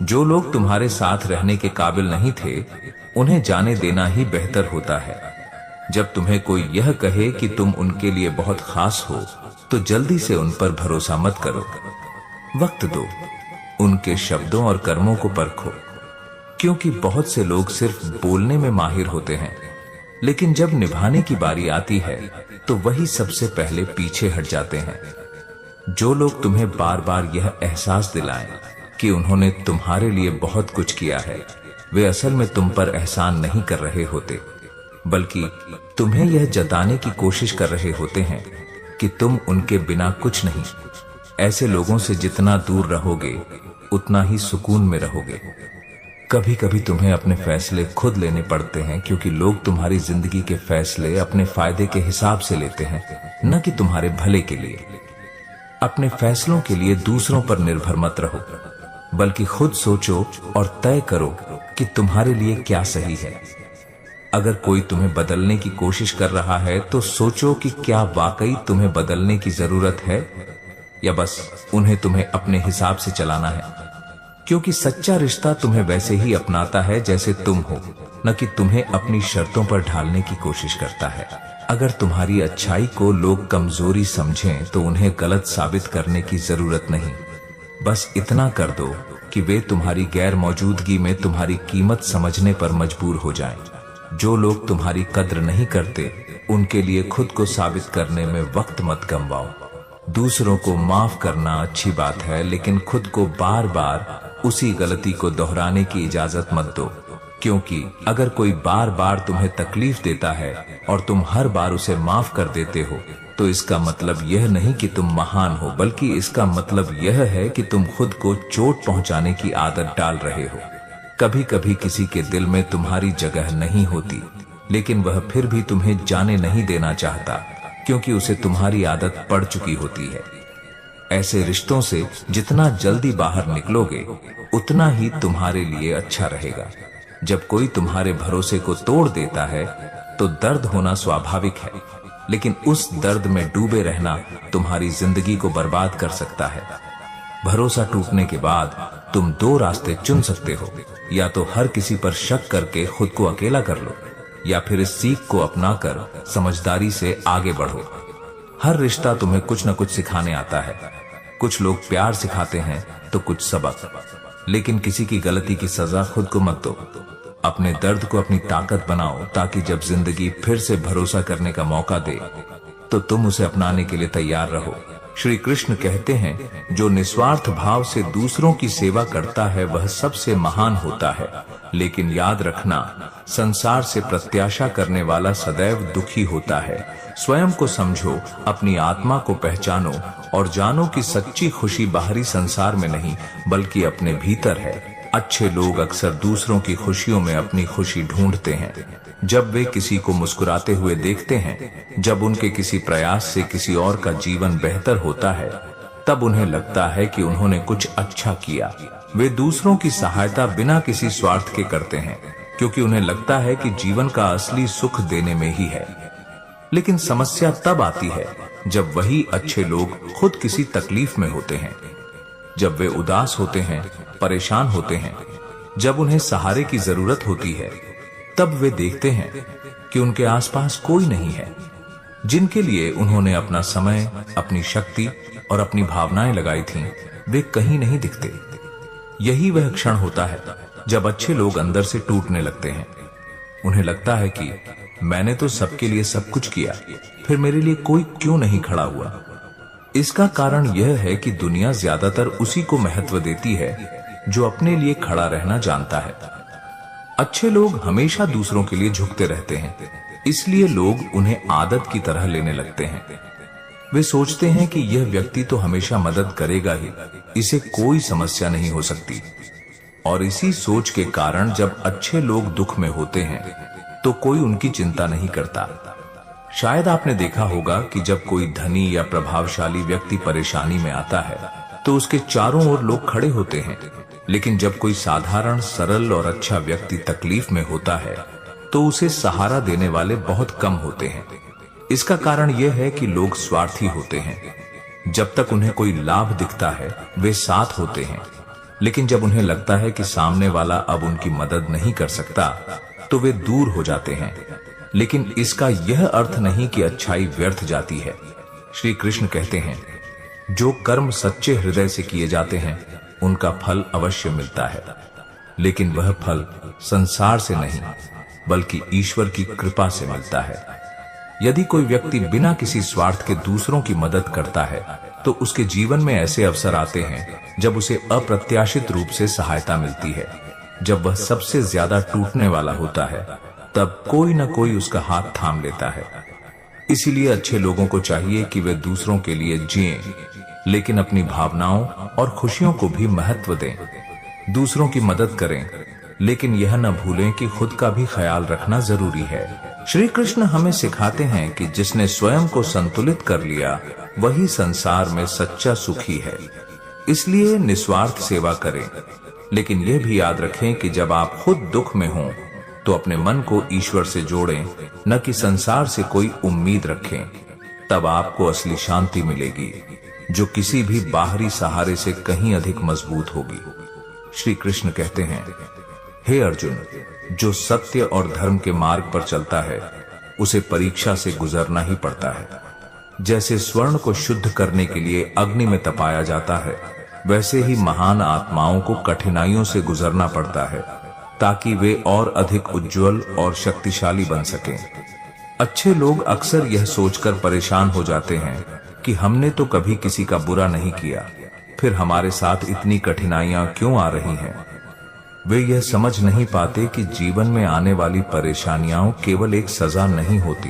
जो लोग तुम्हारे साथ रहने के काबिल नहीं थे, उन्हें जाने देना ही बेहतर होता है। जब तुम्हें कोई यह कहे कि तुम उनके लिए बहुत खास हो, तो जल्दी से उन पर भरोसा मत करो। वक्त दो, उनके शब्दों और कर्मों को परखो, क्योंकि बहुत से लोग सिर्फ बोलने में माहिर होते हैं, लेकिन जब निभाने की बारी आती है तो वही सबसे पहले पीछे हट जाते हैं। जो लोग तुम्हें बार बार यह एहसास दिलाएं कि उन्होंने तुम्हारे लिए बहुत कुछ किया है, वे असल में तुम पर एहसान नहीं कर रहे होते, बल्कि तुम्हें यह जताने की कोशिश कर रहे होते हैं कि तुम उनके बिना कुछ नहीं। ऐसे लोगों से जितना दूर रहोगे उतना ही सुकून में रहोगे। कभी कभी तुम्हें अपने फैसले खुद लेने पड़ते हैं, क्योंकि लोग तुम्हारी जिंदगी के फैसले अपने फायदे के हिसाब से लेते हैं, न कि तुम्हारे भले के लिए। अपने फैसलों के लिए दूसरों पर निर्भर मत रहो, बल्कि खुद सोचो और तय करो कि तुम्हारे लिए क्या सही है। अगर कोई तुम्हें बदलने की कोशिश कर रहा है तो सोचो कि क्या वाकई तुम्हें बदलने की जरूरत है, या बस उन्हें तुम्हें अपने हिसाब से चलाना है। क्योंकि सच्चा रिश्ता तुम्हें वैसे ही अपनाता है जैसे तुम हो, न कि तुम्हें अपनी शर्तों पर ढालने की कोशिश करता है। अगर तुम्हारी अच्छाई को लोग कमजोरी समझें तो उन्हें गलत साबित करने की जरूरत नहीं। बस इतना कर दो कि वे तुम्हारी गैर मौजूदगी में तुम्हारी कीमत समझने पर मजबूर हो जाएं। जो लोग तुम्हारी कद्र नहीं करते, उनके लिए खुद को साबित करने में वक्त मत गंवाओ। दूसरों को माफ करना अच्छी बात है, लेकिन खुद को बार बार उसी गलती को दोहराने की इजाजत मत दो। क्योंकि अगर कोई बार बार तुम्हें तकलीफ देता है और तुम हर बार उसे माफ कर देते हो, तो इसका मतलब यह नहीं कि तुम महान हो, बल्कि इसका मतलब यह है कि तुम खुद को चोट पहुंचाने की आदत डाल रहे हो। कभी कभी किसी के दिल में तुम्हारी जगह नहीं होती, लेकिन वह फिर भी तुम्हें जाने नहीं देना चाहता, क्योंकि उसे तुम्हारी आदत पड़ चुकी होती है। ऐसे रिश्तों से जितना जल्दी बाहर निकलोगे, उतना ही तुम्हारे लिए अच्छा रहेगा। जब कोई तुम्हारे भरोसे को तोड़ देता है तो दर्द होना स्वाभाविक है, लेकिन उस दर्द में डूबे रहना तुम्हारी जिंदगी को बर्बाद कर सकता है। भरोसा टूटने के बाद तुम दो रास्ते चुन सकते हो, या तो हर किसी पर शक करके खुद को अकेला कर लो, या फिर इस सीख को अपनाकर समझदारी से आगे बढ़ो। हर रिश्ता तुम्हें कुछ न कुछ सिखाने आता है। कुछ लोग प्यार सिखाते हैं तो कुछ सबक, लेकिन किसी की गलती की सजा खुद को मत दो। अपने दर्द को अपनी ताकत बनाओ, ताकि जब जिंदगी फिर से भरोसा करने का मौका दे तो तुम उसे अपनाने के लिए तैयार रहो। श्री कृष्ण कहते हैं, जो निस्वार्थ भाव से दूसरों की सेवा करता है वह सबसे महान होता है। लेकिन याद रखना, संसार से प्रत्याशा करने वाला सदैव दुखी होता है। स्वयं को समझो, अपनी आत्मा को पहचानो और जानो कि सच्ची खुशी बाहरी संसार में नहीं बल्कि अपने भीतर है। अच्छे लोग अक्सर दूसरों की खुशियों में अपनी खुशी ढूंढते हैं। जब वे किसी को मुस्कुराते हुए देखते हैं, जब उनके किसी प्रयास से किसी और का जीवन बेहतर होता है, तब उन्हें लगता है कि उन्होंने कुछ अच्छा किया। वे दूसरों की सहायता बिना किसी स्वार्थ के करते हैं, क्योंकि उन्हें लगता है कि जीवन का असली सुख देने में ही है। लेकिन समस्या तब आती है जब वही अच्छे लोग खुद किसी तकलीफ में होते हैं, जब वे उदास होते हैं, परेशान होते हैं, जब उन्हें सहारे की जरूरत होती है, तब वे देखते हैं कि उनके आसपास कोई नहीं है जिनके लिए उन्होंने अपना समय, अपनी शक्ति और अपनी भावनाएं लगाई थीं, वे कहीं नहीं दिखते। यही वह क्षण होता है जब अच्छे लोग अंदर से टूटने लगते हैं। उन्हें लगता है कि मैंने तो सबके लिए सब कुछ किया, फिर मेरे लिए कोई क्यों नहीं खड़ा हुआ। इसका कारण यह है कि दुनिया ज्यादातर उसी को महत्व देती है जो अपने लिए खड़ा रहना जानता है। अच्छे लोग हमेशा दूसरों के लिए झुकते रहते हैं, इसलिए लोग उन्हें आदत की तरह लेने लगते हैं। वे सोचते हैं कि यह व्यक्ति तो हमेशा मदद करेगा ही, इसे कोई समस्या नहीं हो सकती। और इसी सोच के कारण जब अच्छे लोग दुख में होते हैं तो कोई उनकी चिंता नहीं करता। शायद आपने देखा होगा कि जब कोई धनी या प्रभावशाली व्यक्ति परेशानी में आता है तो उसके चारों ओर लोग खड़े होते हैं, लेकिन जब कोई साधारण, सरल और अच्छा व्यक्ति तकलीफ में होता है तो उसे सहारा देने वाले बहुत कम होते हैं। इसका कारण यह है कि लोग स्वार्थी होते हैं। जब तक उन्हें कोई लाभ दिखता है वे साथ होते हैं, लेकिन जब उन्हें लगता है कि सामने वाला अब उनकी मदद नहीं कर सकता तो वे दूर हो जाते हैं। लेकिन इसका यह अर्थ नहीं कि अच्छाई व्यर्थ जाती है। श्री कृष्ण कहते हैं, जो कर्म सच्चे हृदय से किए जाते हैं उनका फल अवश्य मिलता है, लेकिन वह फल संसार से नहीं बल्कि ईश्वर की कृपा से मिलता है। यदि कोई व्यक्ति बिना किसी स्वार्थ के दूसरों की मदद करता है तो उसके जीवन में ऐसे अवसर आते हैं जब उसे अप्रत्याशित रूप से सहायता मिलती है। जब वह सबसे ज्यादा टूटने वाला होता है तब कोई न कोई उसका हाथ थाम लेता है। इसीलिए अच्छे लोगों को चाहिए कि वे दूसरों के लिए जिएं, लेकिन अपनी भावनाओं और खुशियों को भी महत्व दें। दूसरों की मदद करें, लेकिन यह न भूलें कि खुद का भी ख्याल रखना जरूरी है। श्री कृष्ण हमें सिखाते हैं कि जिसने स्वयं को संतुलित कर लिया वही संसार में सच्चा सुखी है। इसलिए निस्वार्थ सेवा करें, लेकिन यह भी याद रखें कि जब आप खुद दुख में हों तो अपने मन को ईश्वर से जोड़ें, न कि संसार से कोई उम्मीद रखें। तब आपको असली शांति मिलेगी जो किसी भी बाहरी सहारे से कहीं अधिक मजबूत होगी। श्री कृष्ण कहते हैं, हे अर्जुन, जो सत्य और धर्म के मार्ग पर चलता है उसे परीक्षा से गुजरना ही पड़ता है। जैसे स्वर्ण को शुद्ध करने के लिए अग्नि में तपाया जाता है, वैसे ही महान आत्माओं को कठिनाइयों से गुजरना पड़ता है ताकि वे और अधिक उज्जवल और शक्तिशाली बन सकें। अच्छे लोग अक्सर यह सोचकर परेशान हो जाते हैं कि हमने तो कभी किसी का बुरा नहीं किया, फिर हमारे साथ इतनी कठिनाइयां क्यों आ रही हैं। वे यह समझ नहीं पाते कि जीवन में आने वाली परेशानियां केवल एक सजा नहीं होती,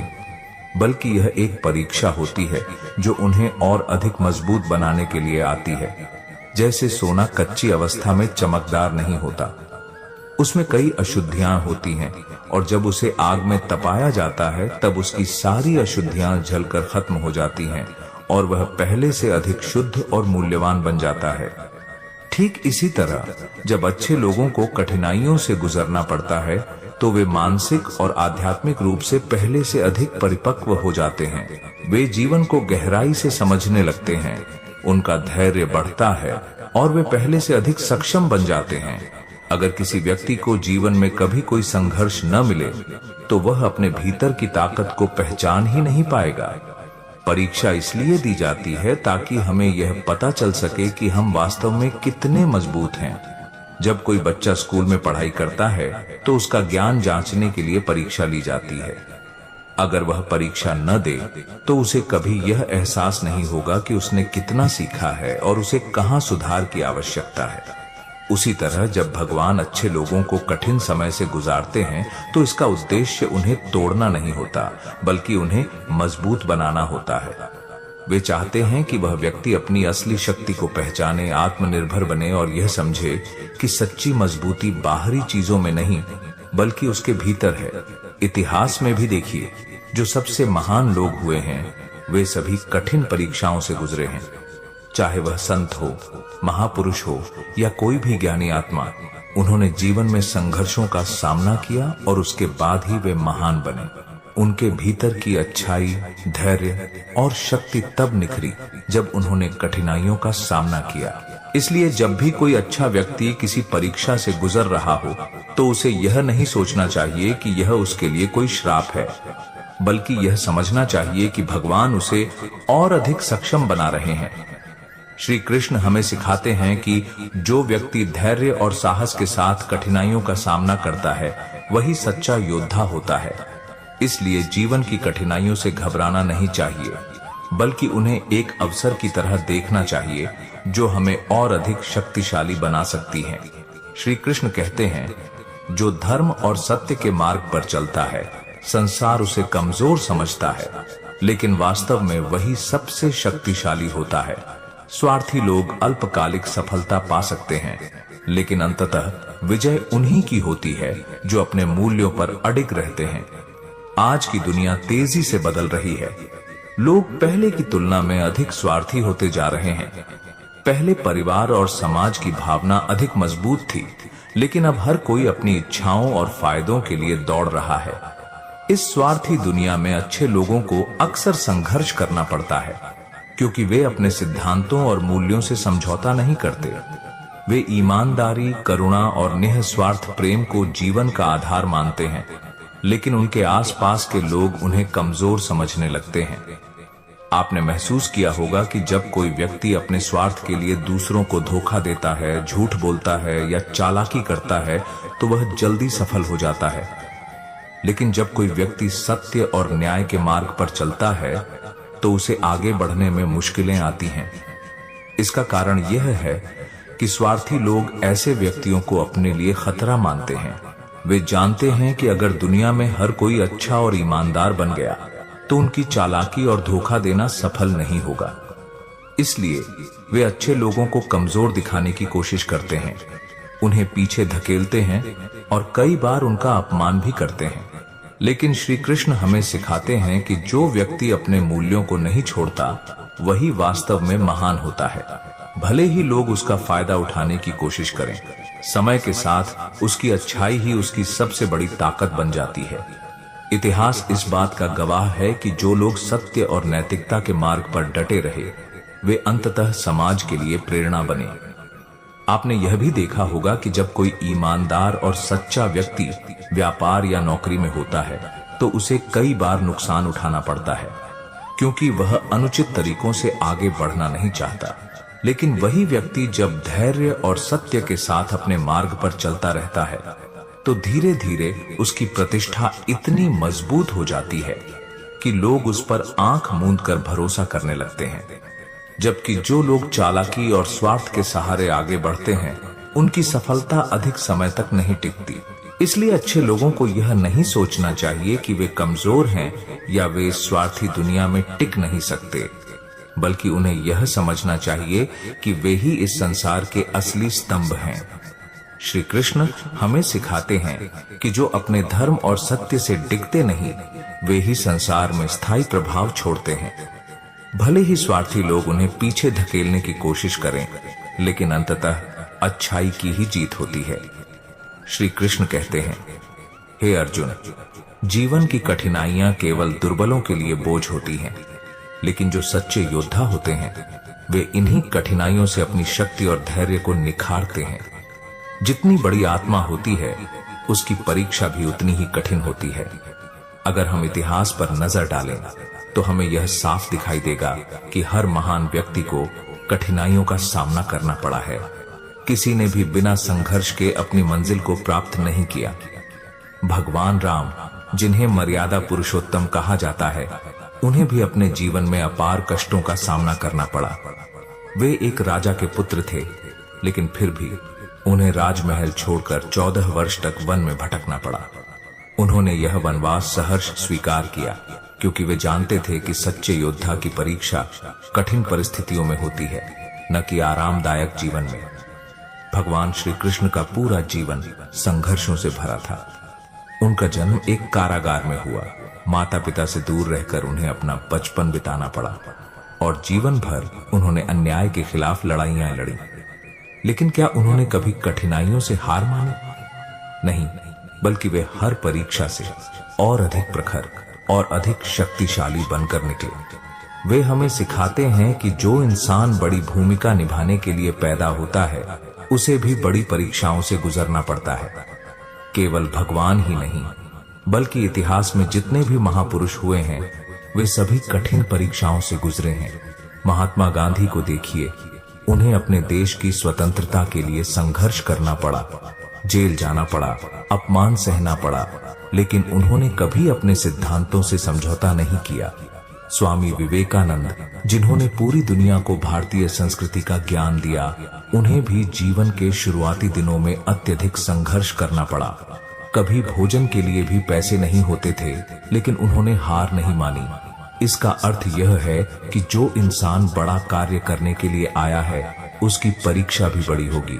बल्कि यह एक परीक्षा होती है जो उन्हें और अधिक मजबूत बनाने के लिए आती है। जैसे सोना कच्ची अवस्था में चमकदार नहीं होता, उसमें कई अशुद्धियां होती हैं और जब उसे आग में तपाया जाता है तब उसकी सारी अशुद्धियां जलकर खत्म हो जाती हैं और वह पहले से अधिक शुद्ध और मूल्यवान बन जाता है। ठीक इसी तरह जब अच्छे लोगों को कठिनाइयों से गुजरना पड़ता है तो वे मानसिक और आध्यात्मिक रूप से पहले से अधिक परिपक्व हो जाते हैं। वे जीवन को गहराई से समझने लगते हैं, उनका धैर्य बढ़ता है और वे पहले से अधिक सक्षम बन जाते हैं। अगर किसी व्यक्ति को जीवन में कभी कोई संघर्ष न मिले तो वह अपने भीतर की ताकत को पहचान ही नहीं पाएगा। परीक्षा इसलिए दी जाती है ताकि हमें यह पता चल सके कि हम वास्तव में कितने मजबूत हैं। जब कोई बच्चा स्कूल में पढ़ाई करता है तो उसका ज्ञान जांचने के लिए परीक्षा ली जाती है। अगर वह परीक्षा न दे तो उसे कभी यह एहसास नहीं होगा कि उसने कितना सीखा है और उसे कहाँ सुधार की आवश्यकता है। उसी तरह जब भगवान अच्छे लोगों को कठिन समय से गुजारते हैं तो इसका उद्देश्य उन्हें तोड़ना नहीं होता, बल्कि उन्हें मजबूत बनाना होता है। वे चाहते हैं कि वह व्यक्ति अपनी असली शक्ति को पहचाने, आत्मनिर्भर बने और यह समझे कि सच्ची मजबूती बाहरी चीजों में नहीं बल्कि उसके भीतर है। इतिहास में भी देखिए, जो सबसे महान लोग हुए हैं वे सभी कठिन परीक्षाओं से गुजरे हैं। चाहे वह संत हो, महापुरुष हो या कोई भी ज्ञानी आत्मा, उन्होंने जीवन में संघर्षों का सामना किया और उसके बाद ही वे महान बने। उनके भीतर की अच्छाई, धैर्य और शक्ति तब निखरी जब उन्होंने कठिनाइयों का सामना किया। इसलिए जब भी कोई अच्छा व्यक्ति किसी परीक्षा से गुजर रहा हो तो उसे यह नहीं सोचना चाहिए कि यह उसके लिए कोई श्राप है, बल्कि यह समझना चाहिए कि भगवान उसे और अधिक सक्षम बना रहे हैं। श्री कृष्ण हमें सिखाते हैं कि जो व्यक्ति धैर्य और साहस के साथ कठिनाइयों का सामना करता है वही सच्चा योद्धा होता है। इसलिए जीवन की कठिनाइयों से घबराना नहीं चाहिए, बल्कि उन्हें एक अवसर की तरह देखना चाहिए जो हमें और अधिक शक्तिशाली बना सकती है। श्री कृष्ण कहते हैं, जो धर्म और सत्य के मार्ग पर चलता है संसार उसे कमजोर समझता है, लेकिन वास्तव में वही सबसे शक्तिशाली होता है। स्वार्थी लोग अल्पकालिक सफलता पा सकते हैं, लेकिन अंततः विजय उन्हीं की होती है जो अपने मूल्यों पर अडिग रहते हैं। आज की दुनिया तेजी से बदल रही है। लोग पहले की तुलना में अधिक स्वार्थी होते जा रहे हैं। पहले परिवार और समाज की भावना अधिक मजबूत थी, लेकिन अब हर कोई अपनी इच्छाओं और फायदों के लिए दौड़ रहा है। इस स्वार्थी दुनिया में अच्छे लोगों को अक्सर संघर्ष करना पड़ता है, क्योंकि वे अपने सिद्धांतों और मूल्यों से समझौता नहीं करते। वे ईमानदारी, करुणा और निःस्वार्थ प्रेम को जीवन का आधार मानते हैं, लेकिन उनके आसपास के लोग उन्हें कमजोर समझने लगते हैं। आपने महसूस किया होगा कि जब कोई व्यक्ति अपने स्वार्थ के लिए दूसरों को धोखा देता है, झूठ बोलता है या चालाकी करता है तो वह जल्दी सफल हो जाता है। लेकिन जब कोई व्यक्ति सत्य और न्याय के मार्ग पर चलता है तो उसे आगे बढ़ने में मुश्किलें आती हैं। इसका कारण यह है कि स्वार्थी लोग ऐसे व्यक्तियों को अपने लिए खतरा मानते हैं। वे जानते हैं कि अगर दुनिया में हर कोई अच्छा और ईमानदार बन गया तो उनकी चालाकी और धोखा देना सफल नहीं होगा। इसलिए वे अच्छे लोगों को कमजोर दिखाने की कोशिश करते हैं, उन्हें पीछे धकेलते हैं और कई बार उनका अपमान भी करते हैं। लेकिन श्री कृष्ण हमें सिखाते हैं कि जो व्यक्ति अपने मूल्यों को नहीं छोड़ता वही वास्तव में महान होता है। भले ही लोग उसका फायदा उठाने की कोशिश करें, समय के साथ उसकी अच्छाई ही उसकी सबसे बड़ी ताकत बन जाती है। इतिहास इस बात का गवाह है कि जो लोग सत्य और नैतिकता के मार्ग पर डटे रहे वे अंततः समाज के लिए प्रेरणा बने। आपने यह भी देखा होगा कि जब कोई ईमानदार और सच्चा व्यक्ति व्यापार या नौकरी में होता है तो उसे कई बार नुकसान उठाना पड़ता है, क्योंकि वह अनुचित तरीकों से आगे बढ़ना नहीं चाहता। लेकिन वही व्यक्ति जब धैर्य और सत्य के साथ अपने मार्ग पर चलता रहता है तो धीरे धीरे उसकी प्रतिष्ठा इतनी मजबूत हो जाती है कि लोग उस पर आंख मूंद कर भरोसा करने लगते हैं। जबकि जो लोग चालाकी और स्वार्थ के सहारे आगे बढ़ते हैं उनकी सफलता अधिक समय तक नहीं टिकती। इसलिए अच्छे लोगों को यह नहीं सोचना चाहिए कि वे कमजोर हैं या वे स्वार्थी दुनिया में टिक नहीं सकते, बल्कि उन्हें यह समझना चाहिए कि वे ही इस संसार के असली स्तंभ हैं। श्री कृष्ण हमें सिखाते हैं कि जो अपने धर्म और सत्य से डिगते नहीं वे ही संसार में स्थायी प्रभाव छोड़ते हैं। भले ही स्वार्थी लोग उन्हें पीछे धकेलने की कोशिश करें, लेकिन अंततः अच्छाई की ही जीत होती है। श्री कृष्ण कहते हैं, हे अर्जुन, जीवन की कठिनाइयां केवल दुर्बलों के लिए बोझ होती हैं, लेकिन जो सच्चे योद्धा होते हैं वे इन्हीं कठिनाइयों से अपनी शक्ति और धैर्य को निखारते हैं। जितनी बड़ी आत्मा होती है उसकी परीक्षा भी उतनी ही कठिन होती है। अगर हम इतिहास पर नजर डालें तो हमें यह साफ दिखाई देगा कि हर महान व्यक्ति को कठिनाइयों का सामना करना पड़ा है। किसी ने भी बिना संघर्ष के अपनी मंजिल को प्राप्त नहीं किया। भगवान राम, जिन्हें मर्यादा पुरुषोत्तम कहा जाता है, उन्हें भी अपने जीवन में अपार कष्टों का सामना करना पड़ा। वे एक राजा के पुत्र थे, लेकिन फिर भी उन्हें राजमहल छोड़कर 14 वर्ष तक वन में भटकना पड़ा। उन्होंने यह वनवास सहर्ष स्वीकार किया, क्योंकि वे जानते थे कि सच्चे योद्धा की परीक्षा कठिन परिस्थितियों में होती है, न कि आरामदायक जीवन में। भगवान श्री कृष्ण का पूरा जीवन संघर्षों से भरा था। उनका जन्म एक कारागार में हुआ। माता पिता से दूर रहकर उन्हें अपना बचपन बिताना पड़ा और जीवन भर उन्होंने अन्याय के खिलाफ लड़ाइयां लड़ी। लेकिन क्या उन्होंने कभी कठिनाइयों से हार मानी? नहीं, बल्कि वे हर परीक्षा से और अधिक प्रखर और अधिक शक्तिशाली बनकर निकले। वे हमें सिखाते हैं कि जो इंसान बड़ी भूमिका निभाने के लिए पैदा होता है, उसे भी बड़ी परीक्षाओं से गुजरना पड़ता है। केवल भगवान ही नहीं, बल्कि इतिहास में जितने भी महापुरुष हुए हैं, वे सभी कठिन परीक्षाओं से गुजरे हैं। महात्मा गांधी को देखिए, उन्हें अपने देश की स्वतंत्रता के लिए संघर्ष करना पड़ा, जेल जाना पड़ा, अपमान सहना पड़ा, लेकिन उन्होंने कभी अपने सिद्धांतों से समझौता नहीं किया। स्वामी विवेकानंद, जिन्होंने पूरी दुनिया को भारतीय संस्कृति का ज्ञान दिया, उन्हें भी जीवन के शुरुआती दिनों में अत्यधिक संघर्ष करना पड़ा। कभी भोजन के लिए भी पैसे नहीं होते थे, लेकिन उन्होंने हार नहीं मानी। इसका अर्थ यह है कि जो इंसान बड़ा कार्य करने के लिए आया है, उसकी परीक्षा भी बड़ी होगी।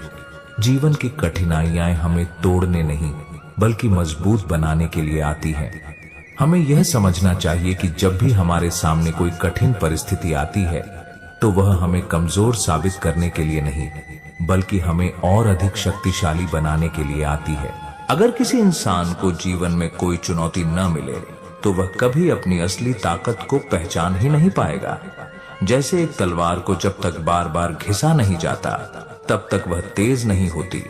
जीवन की कठिनाइयां हमें तोड़ने नहीं, बल्कि मजबूत बनाने के लिए आती हैं। हमें यह समझना चाहिए कि जब भी हमारे सामने कोई कठिन परिस्थिति आती है, तो वह हमें कमजोर साबित करने के लिए नहीं, बल्कि हमें और अधिक शक्तिशाली बनाने के लिए आती है। अगर किसी इंसान को जीवन में कोई चुनौती न मिले, तो वह कभी अपनी असली ताकत को पहचान ही नहीं पाएगा। जैसे एक तलवार को जब तक बार बार घिसा नहीं जाता, तब तक वह तेज नहीं होती,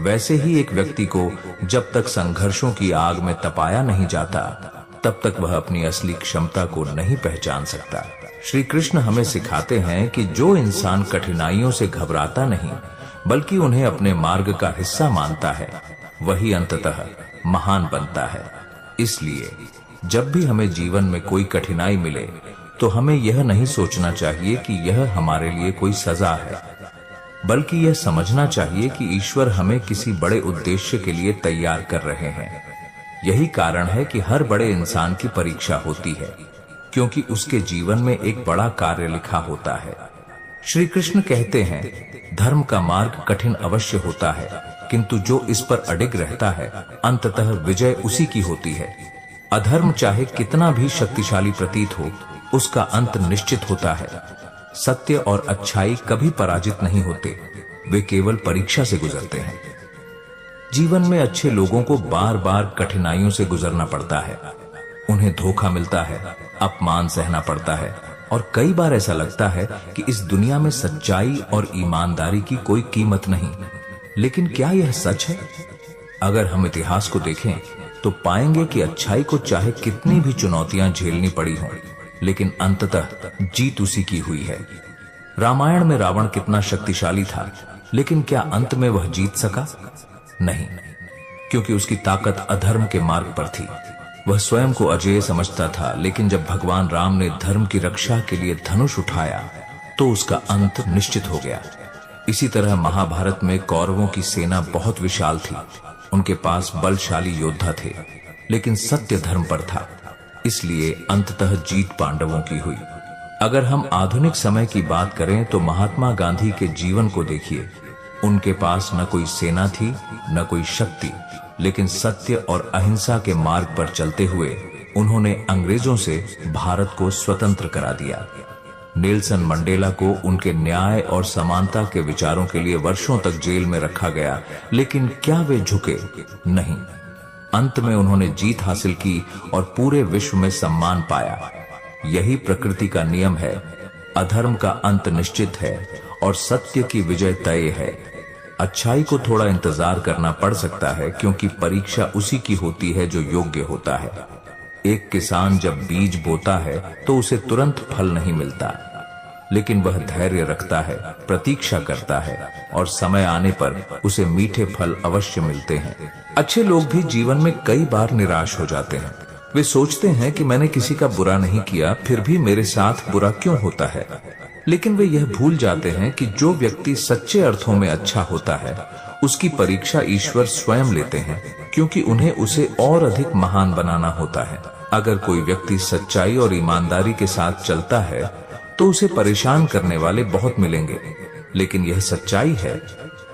वैसे ही एक व्यक्ति को जब तक संघर्षों की आग में तपाया नहीं जाता, तब तक वह अपनी असली क्षमता को नहीं पहचान सकता। श्री कृष्ण हमें सिखाते हैं कि जो इंसान कठिनाइयों से घबराता नहीं, बल्कि उन्हें अपने मार्ग का हिस्सा मानता है, वही अंततः महान बनता है। इसलिए जब भी हमें जीवन में कोई कठिनाई मिले, तो हमें यह नहीं सोचना चाहिए कि यह हमारे लिए कोई सजा है, बल्कि यह समझना चाहिए कि ईश्वर हमें किसी बड़े उद्देश्य के लिए तैयार कर रहे हैं। यही कारण है कि हर बड़े इंसान की परीक्षा होती है, क्योंकि उसके जीवन में एक बड़ा कार्य लिखा होता है। श्री कृष्ण कहते हैं, धर्म का मार्ग कठिन अवश्य होता है, किंतु जो इस पर अडिग रहता है, अंततः विजय उसी की होती है। अधर्म चाहे कितना भी शक्तिशाली प्रतीत हो, उसका अंत निश्चित होता है। सत्य और अच्छाई कभी पराजित नहीं होते, वे केवल परीक्षा से गुजरते हैं। जीवन में अच्छे लोगों को बार बार कठिनाइयों से गुजरना पड़ता है। उन्हें धोखा मिलता है, अपमान सहना पड़ता है, और कई बार ऐसा लगता है कि इस दुनिया में सच्चाई और ईमानदारी की कोई कीमत नहीं। लेकिन क्या यह सच है? अगर हम इतिहास को देखें, तो पाएंगे कि अच्छाई को चाहे कितनी भी चुनौतियां झेलनी पड़ी हों, लेकिन अंततः जीत उसी की हुई है। रामायण में रावण कितना शक्तिशाली था, लेकिन क्या अंत में वह जीत सका? नहीं, क्योंकि उसकी ताकत अधर्म के मार्ग पर थी। वह स्वयं को अजेय समझता था, लेकिन जब भगवान राम ने धर्म की रक्षा के लिए धनुष उठाया, तो उसका अंत निश्चित हो गया। इसी तरह महाभारत में कौरवों की सेना बहुत विशाल थी। उनके पास बलशाली योद्धा थे, लेकिन सत्य धर्म पर था, इसलिए अंततः जीत पांडवों की हुई। अगर हम आधुनिक समय की बात करें, तो महात्मा गांधी के जीवन को देखिए। उनके पास न कोई सेना थी, न कोई शक्ति, लेकिन सत्य और अहिंसा के मार्ग पर चलते हुए उन्होंने अंग्रेजों से भारत को स्वतंत्र करा दिया। नेल्सन मंडेला को उनके न्याय और समानता के विचारों के लिए वर्षों तक जेल में रखा गया, लेकिन क्या वे झुके? नहीं। अंत में उन्होंने जीत हासिल की और पूरे विश्व में सम्मान पाया। यही प्रकृति का नियम है। अधर्म का अंत निश्चित है और सत्य की विजय तय है। अच्छाई को थोड़ा इंतजार करना पड़ सकता है, क्योंकि परीक्षा उसी की होती है जो योग्य होता है। एक किसान जब बीज बोता है, तो उसे तुरंत फल नहीं मिलता। लेकिन वह धैर्य रखता है, प्रतीक्षा करता है और समय आने पर उसे मीठे फल अवश्य मिलते हैं। अच्छे लोग भी जीवन में कई बार निराश हो जाते हैं। वे सोचते हैं कि मैंने किसी का बुरा नहीं किया, फिर भी मेरे साथ बुरा क्यों होता है। लेकिन वे यह भूल जाते हैं कि जो व्यक्ति सच्चे अर्थों में अच्छा होता है, उसकी परीक्षा ईश्वर स्वयं लेते हैं, क्योंकि उन्हें उसे और अधिक महान बनाना होता है। अगर कोई व्यक्ति सच्चाई और ईमानदारी के साथ चलता है तो उसे परेशान करने वाले बहुत मिलेंगे, लेकिन यह सच्चाई है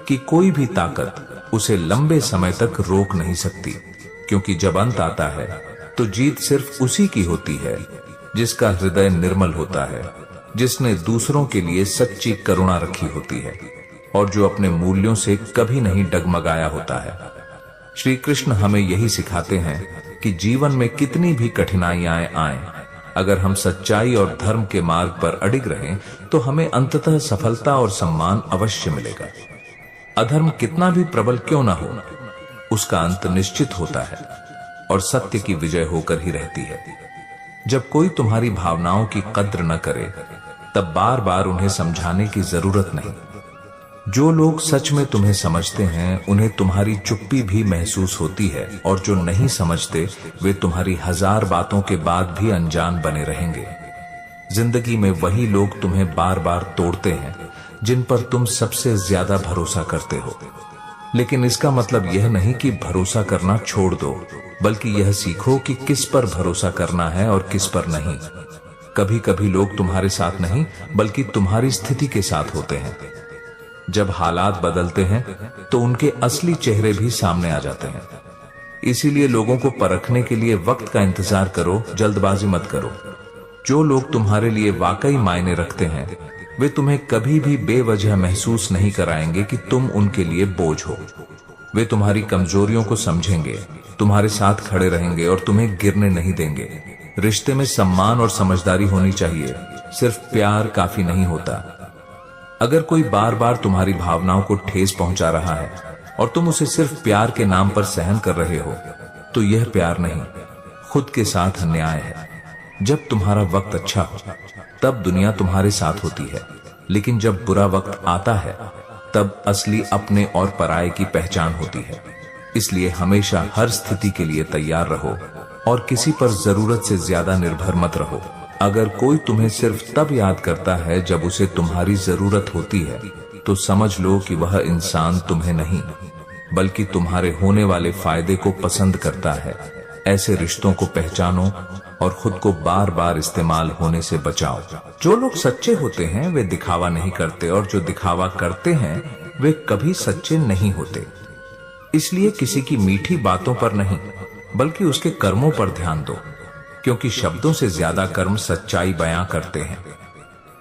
कि कोई भी ताकत उसे लंबे समय तक रोक नहीं सकती, क्योंकि जब अंत आता है तो जीत सिर्फ उसी की होती है जिसका हृदय निर्मल होता है, जिसने दूसरों के लिए सच्ची करुणा रखी होती है और जो अपने मूल्यों से कभी नहीं डगमगाया होता है। श्री कृष्ण हमें यही सिखाते हैं कि जीवन में कितनी भी कठिनाइयां आएं, अगर हम सच्चाई और धर्म के मार्ग पर अडिग रहें तो हमें अंततः सफलता और सम्मान अवश्य मिलेगा। अधर्म कितना भी प्रबल क्यों न हो, उसका अंत निश्चित होता है और सत्य की विजय होकर ही रहती है। जब कोई तुम्हारी भावनाओं की कद्र न करे, तब बार बार उन्हें समझाने की जरूरत नहीं। जो लोग सच में तुम्हें समझते हैं, उन्हें तुम्हारी चुप्पी भी महसूस होती है, और जो नहीं समझते, वे तुम्हारी 1000 बातों के बाद भी अनजान बने रहेंगे। जिंदगी में वही लोग तुम्हें बार बार तोड़ते हैं जिन पर तुम सबसे ज्यादा भरोसा करते हो। लेकिन इसका मतलब यह नहीं कि भरोसा करना छोड़ दो, बल्कि यह सीखो कि किस पर भरोसा करना है और किस पर नहीं। कभी कभी लोग तुम्हारे साथ नहीं, बल्कि तुम्हारी स्थिति के साथ होते हैं। जब हालात बदलते हैं तो उनके असली चेहरे भी सामने आ जाते हैं। इसीलिए लोगों को परखने के लिए वक्त का इंतजार करो, जल्दबाजी मत करो। जो लोग तुम्हारे लिए वाकई मायने रखते हैं, वे तुम्हें कभी भी बेवजह महसूस नहीं कराएंगे कि तुम उनके लिए बोझ हो। वे तुम्हारी कमजोरियों को समझेंगे, तुम्हारे साथ खड़े रहेंगे और तुम्हें गिरने नहीं देंगे। रिश्ते में सम्मान और समझदारी होनी चाहिए, सिर्फ प्यार काफी नहीं होता। अगर कोई बार बार तुम्हारी भावनाओं को ठेस पहुंचा रहा है और तुम उसे सिर्फ प्यार के नाम पर सहन कर रहे हो, तो यह प्यार नहीं, खुद के साथ अन्याय है। जब तुम्हारा वक्त अच्छा हो, तब दुनिया तुम्हारे साथ होती है, लेकिन जब बुरा वक्त आता है, तब असली अपने और पराये की पहचान होती है। इसलिए हमेशा हर स्थिति के लिए तैयार रहो और किसी पर जरूरत से ज्यादा निर्भर मत रहो। अगर कोई तुम्हें सिर्फ तब याद करता है जब उसे तुम्हारी जरूरत होती है, तो समझ लो कि वह इंसान तुम्हें नहीं, बल्कि तुम्हारे होने वाले फायदे को पसंद करता है। ऐसे रिश्तों को पहचानो और खुद को बार बार इस्तेमाल होने से बचाओ। जो लोग सच्चे होते हैं वे दिखावा नहीं करते, और जो दिखावा करते हैं वे कभी सच्चे नहीं होते। इसलिए किसी की मीठी बातों पर नहीं, बल्कि उसके कर्मों पर ध्यान दो, क्योंकि शब्दों से ज्यादा कर्म सच्चाई बयां करते हैं।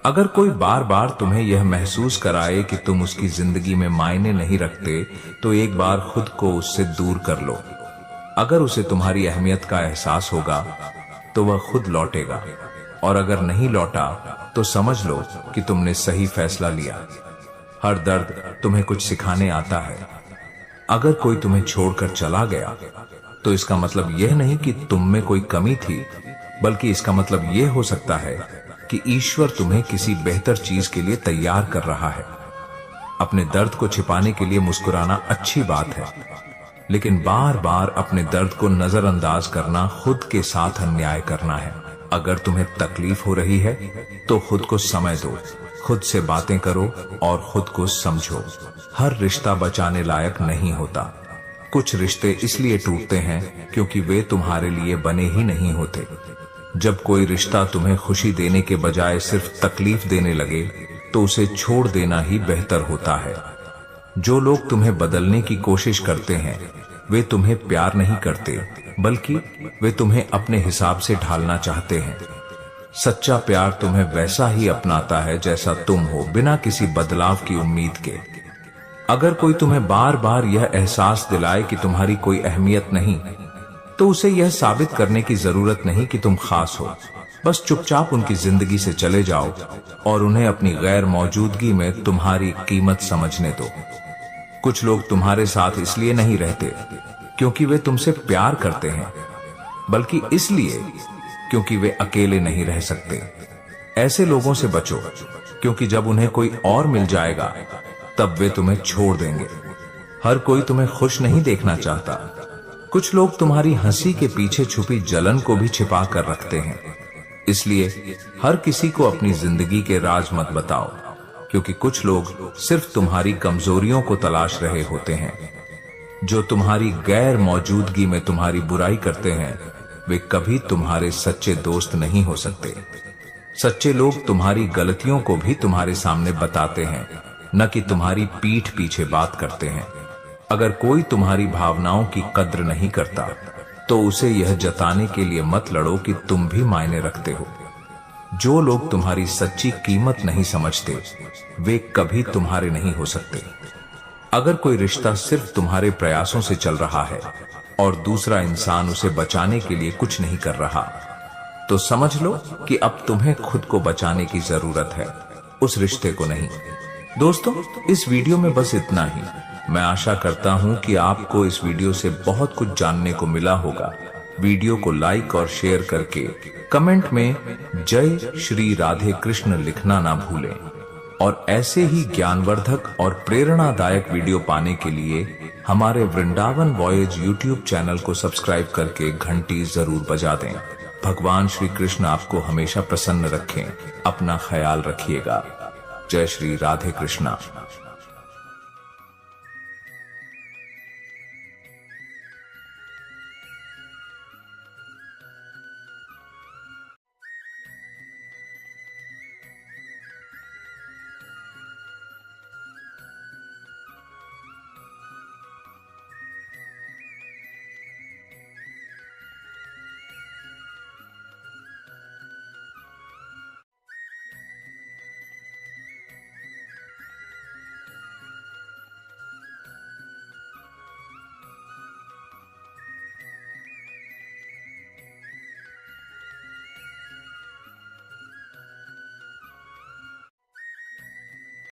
अगर कोई बार बार तुम्हें यह महसूस कराए कि तुम उसकी जिंदगी में मायने नहीं रखते, तो एक बार खुद को उससे दूर कर लो। अगर उसे तुम्हारी अहमियत का एहसास होगा तो वह खुद लौटेगा, और अगर नहीं लौटा तो समझ लो कि तुमने सही फैसला लिया। हर दर्द तुम्हें कुछ सिखाने आता है। अगर कोई तुम्हें छोड़कर चला गया तो इसका मतलब यह नहीं कि तुम में कोई कमी थी, बल्कि इसका मतलब यह हो सकता है कि ईश्वर तुम्हें किसी बेहतर चीज के लिए तैयार कर रहा है। अपने दर्द को छिपाने के लिए मुस्कुराना अच्छी बात है, लेकिन बार बार अपने दर्द को नजरअंदाज करना खुद के साथ अन्याय करना है। अगर तुम्हें तकलीफ हो रही है तो खुद को समय दो, खुद से बातें करो और खुद को समझो। हर रिश्ता बचाने लायक नहीं होता। कुछ रिश्ते इसलिए टूटते हैं क्योंकि वे तुम्हारे लिए बने ही नहीं होते। जब कोई रिश्ता तुम्हें खुशी देने के बजाय सिर्फ तकलीफ देने लगे, तो उसे छोड़ देना ही बेहतर होता है। जो लोग तुम्हें बदलने की कोशिश करते हैं, वे तुम्हें प्यार नहीं करते, बल्कि वे तुम्हें अपने हिसाब से ढालना चाहते हैं। सच्चा प्यार तुम्हें वैसा ही अपनाता है जैसा तुम हो, बिना किसी बदलाव की उम्मीद के। अगर कोई तुम्हें बार बार यह एहसास दिलाए कि तुम्हारी कोई अहमियत नहीं, तो उसे यह साबित करने की जरूरत नहीं कि तुम खास हो। बस चुपचाप उनकी जिंदगी से चले जाओ और उन्हें अपनी गैर मौजूदगी में तुम्हारी कीमत समझने दो। कुछ लोग तुम्हारे साथ इसलिए नहीं रहते क्योंकि वे तुमसे प्यार करते हैं, बल्कि इसलिए क्योंकि वे अकेले नहीं रह सकते। ऐसे लोगों से बचो। क्योंकि जब उन्हें कोई और मिल जाएगा तब वे तुम्हें छोड़ देंगे। हर कोई तुम्हें खुश नहीं देखना चाहता। कुछ लोग तुम्हारी हंसी के पीछे छुपी जलन को भी छिपा कर रखते हैं। इसलिए हर किसी को अपनी जिंदगी के राज मत बताओ, क्योंकि कुछ लोग सिर्फ तुम्हारी कमजोरियों को तलाश रहे होते हैं। जो तुम्हारी गैर मौजूदगी में तुम्हारी बुराई करते हैं वे कभी तुम्हारे सच्चे दोस्त नहीं हो सकते। सच्चे लोग तुम्हारी गलतियों को भी तुम्हारे सामने बताते हैं, न कि तुम्हारी पीठ पीछे बात करते हैं। अगर कोई तुम्हारी भावनाओं की कद्र नहीं करता तो उसे यह जताने के लिए मत लड़ो कि तुम भी मायने रखते हो। जो लोग तुम्हारी सच्ची कीमत नहीं समझते वे कभी तुम्हारे नहीं हो सकते। अगर कोई रिश्ता सिर्फ तुम्हारे प्रयासों से चल रहा है और दूसरा इंसान उसे बचाने के लिए कुछ नहीं कर रहा, तो समझ लो कि अब तुम्हें खुद को बचाने की जरूरत है, उस रिश्ते को नहीं। दोस्तों, इस वीडियो में बस इतना ही। मैं आशा करता हूं कि आपको इस वीडियो से बहुत कुछ जानने को मिला होगा। वीडियो को लाइक और शेयर करके कमेंट में जय श्री राधे कृष्ण लिखना ना भूलें। और ऐसे ही ज्ञानवर्धक और प्रेरणादायक वीडियो पाने के लिए हमारे वृंदावन वॉयेज यूट्यूब चैनल को सब्सक्राइब करके घंटी जरूर बजा दें। भगवान श्री कृष्ण आपको हमेशा प्रसन्न रखें। अपना ख्याल रखिएगा। जय श्री राधे कृष्णा।